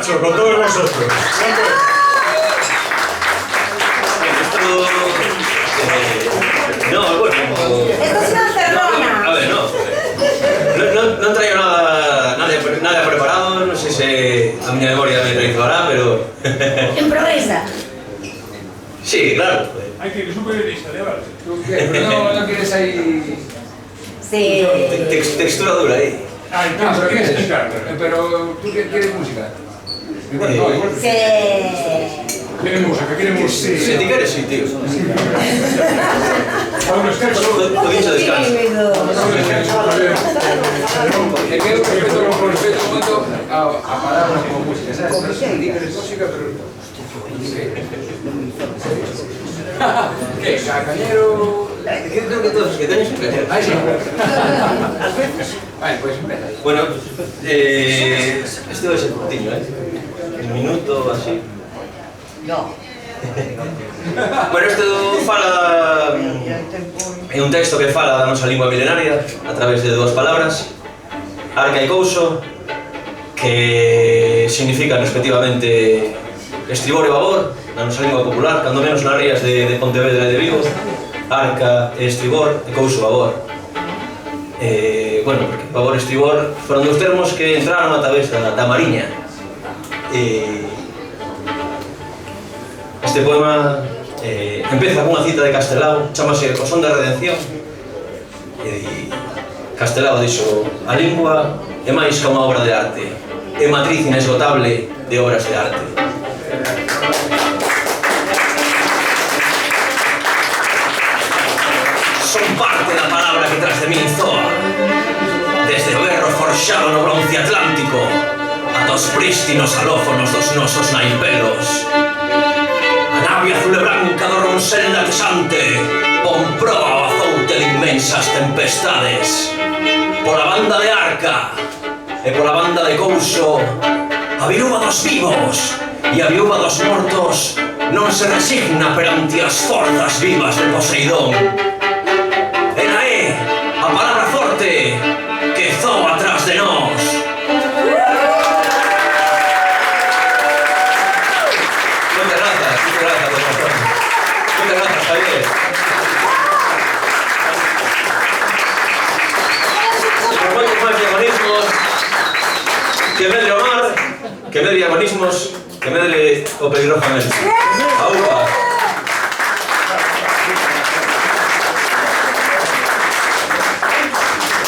S1: Nacho, con todos vosotros.
S12: No, bueno...
S9: Esto es una cerrona.
S12: A ver, no traigo nada preparado, no sé si a mi memoria me traicionará, pero...
S9: Improvisa.
S12: Sí, claro.
S3: Hay que ir, es un periodista, de verdad. ¿Tú qué? Pero no quieres ahí...
S9: Sí.
S12: Textura dura ahí.
S3: No, pero quieres explicar. Pero tú quieres música. Igual, no, igual.
S9: Sí.
S3: Quiere música.
S12: Si te quieres, sí, tío.
S3: A un descanso.
S12: Lo dicho, descanso.
S3: Es que respeto un momento a palabras como música. ¿Sabes? Sí, quieres música, pero... ¿Qué? ¿Cañero?
S12: Creo que todos que tenéis que hacer.
S3: Ahí sí. Vale, pues empieza.
S12: Bueno, este va a ser cortiño, un minuto, así.
S9: No.
S12: Bueno, isto fala... É un texto que fala da nosa lingua milenaria a través de dúas palabras, arca e couso, que significan respectivamente estribor e babor na nosa lingua popular, cando menos nas rías de Pontevedra e de Vigo, arca e estribor e couso babor. Bueno, porque babor e estribor foron dos termos que entraron a través da Mariña. Este poema empeza cunha cita de Castelao, chamase O son da redención. Castelao dixo: a lingua é máis que unha obra de arte, é matriz inesgotable de obras de arte. Son parte da palabra que tras de min zoa, desde o berro forxado no bronce atlántico ata os prístinos alófonos dos nosos naimpelos. A nave azul e branca do ronsel latexante pon proa ao azoute de inmensas tempestades. Pola banda de arca e pola banda de couso, a viúva dos vivos e a viúva dos mortos non se resigna perante as forzas vivas de Poseidón. Ela é a palabra forte que zoa atrás de nós. Muchas gracias, Javier. Propongo máis diagonismos, que medre o mar, que medre diagonismos, que medre o peligrosamente. Aupa!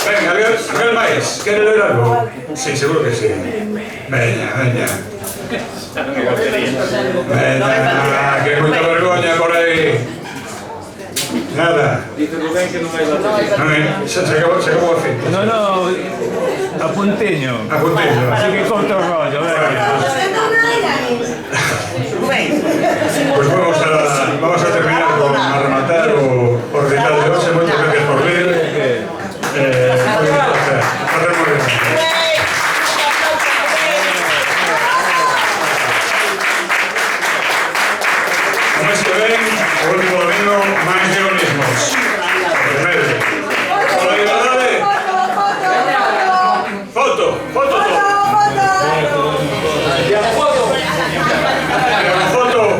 S1: Venga, Miguel Maes, ¿quieres leer algo? Sí, seguro que sí. Venga. Venga, que mucha vergoña por ahí. Nada.
S13: Dice Rubén que non hai batería.
S1: Se acabó el fin.
S13: No, a punteño. Así que corto o rollo, venga.
S1: Pues vamos a terminar a rematar o recital de hoxe. Moitas gracias por ver. O mes que ven, o último domingo, máis diagonismos. Por la liberdade. Foto.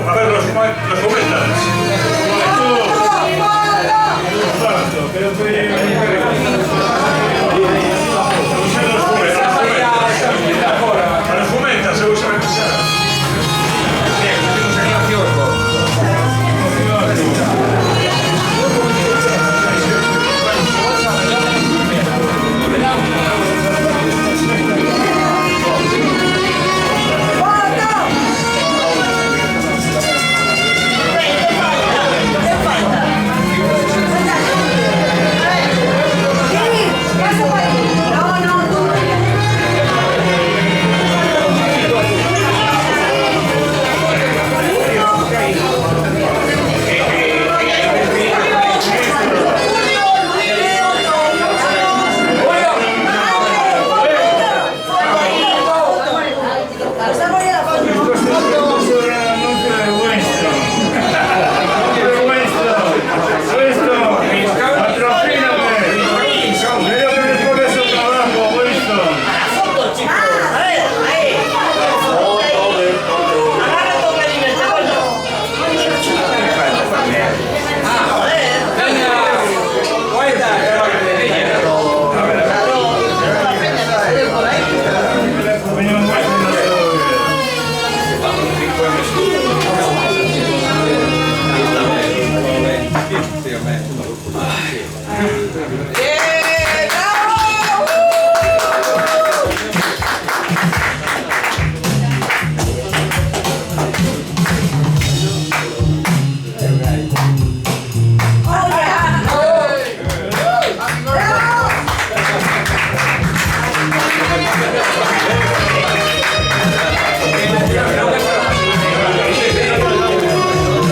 S1: A ver, los comentas.
S9: Yeah.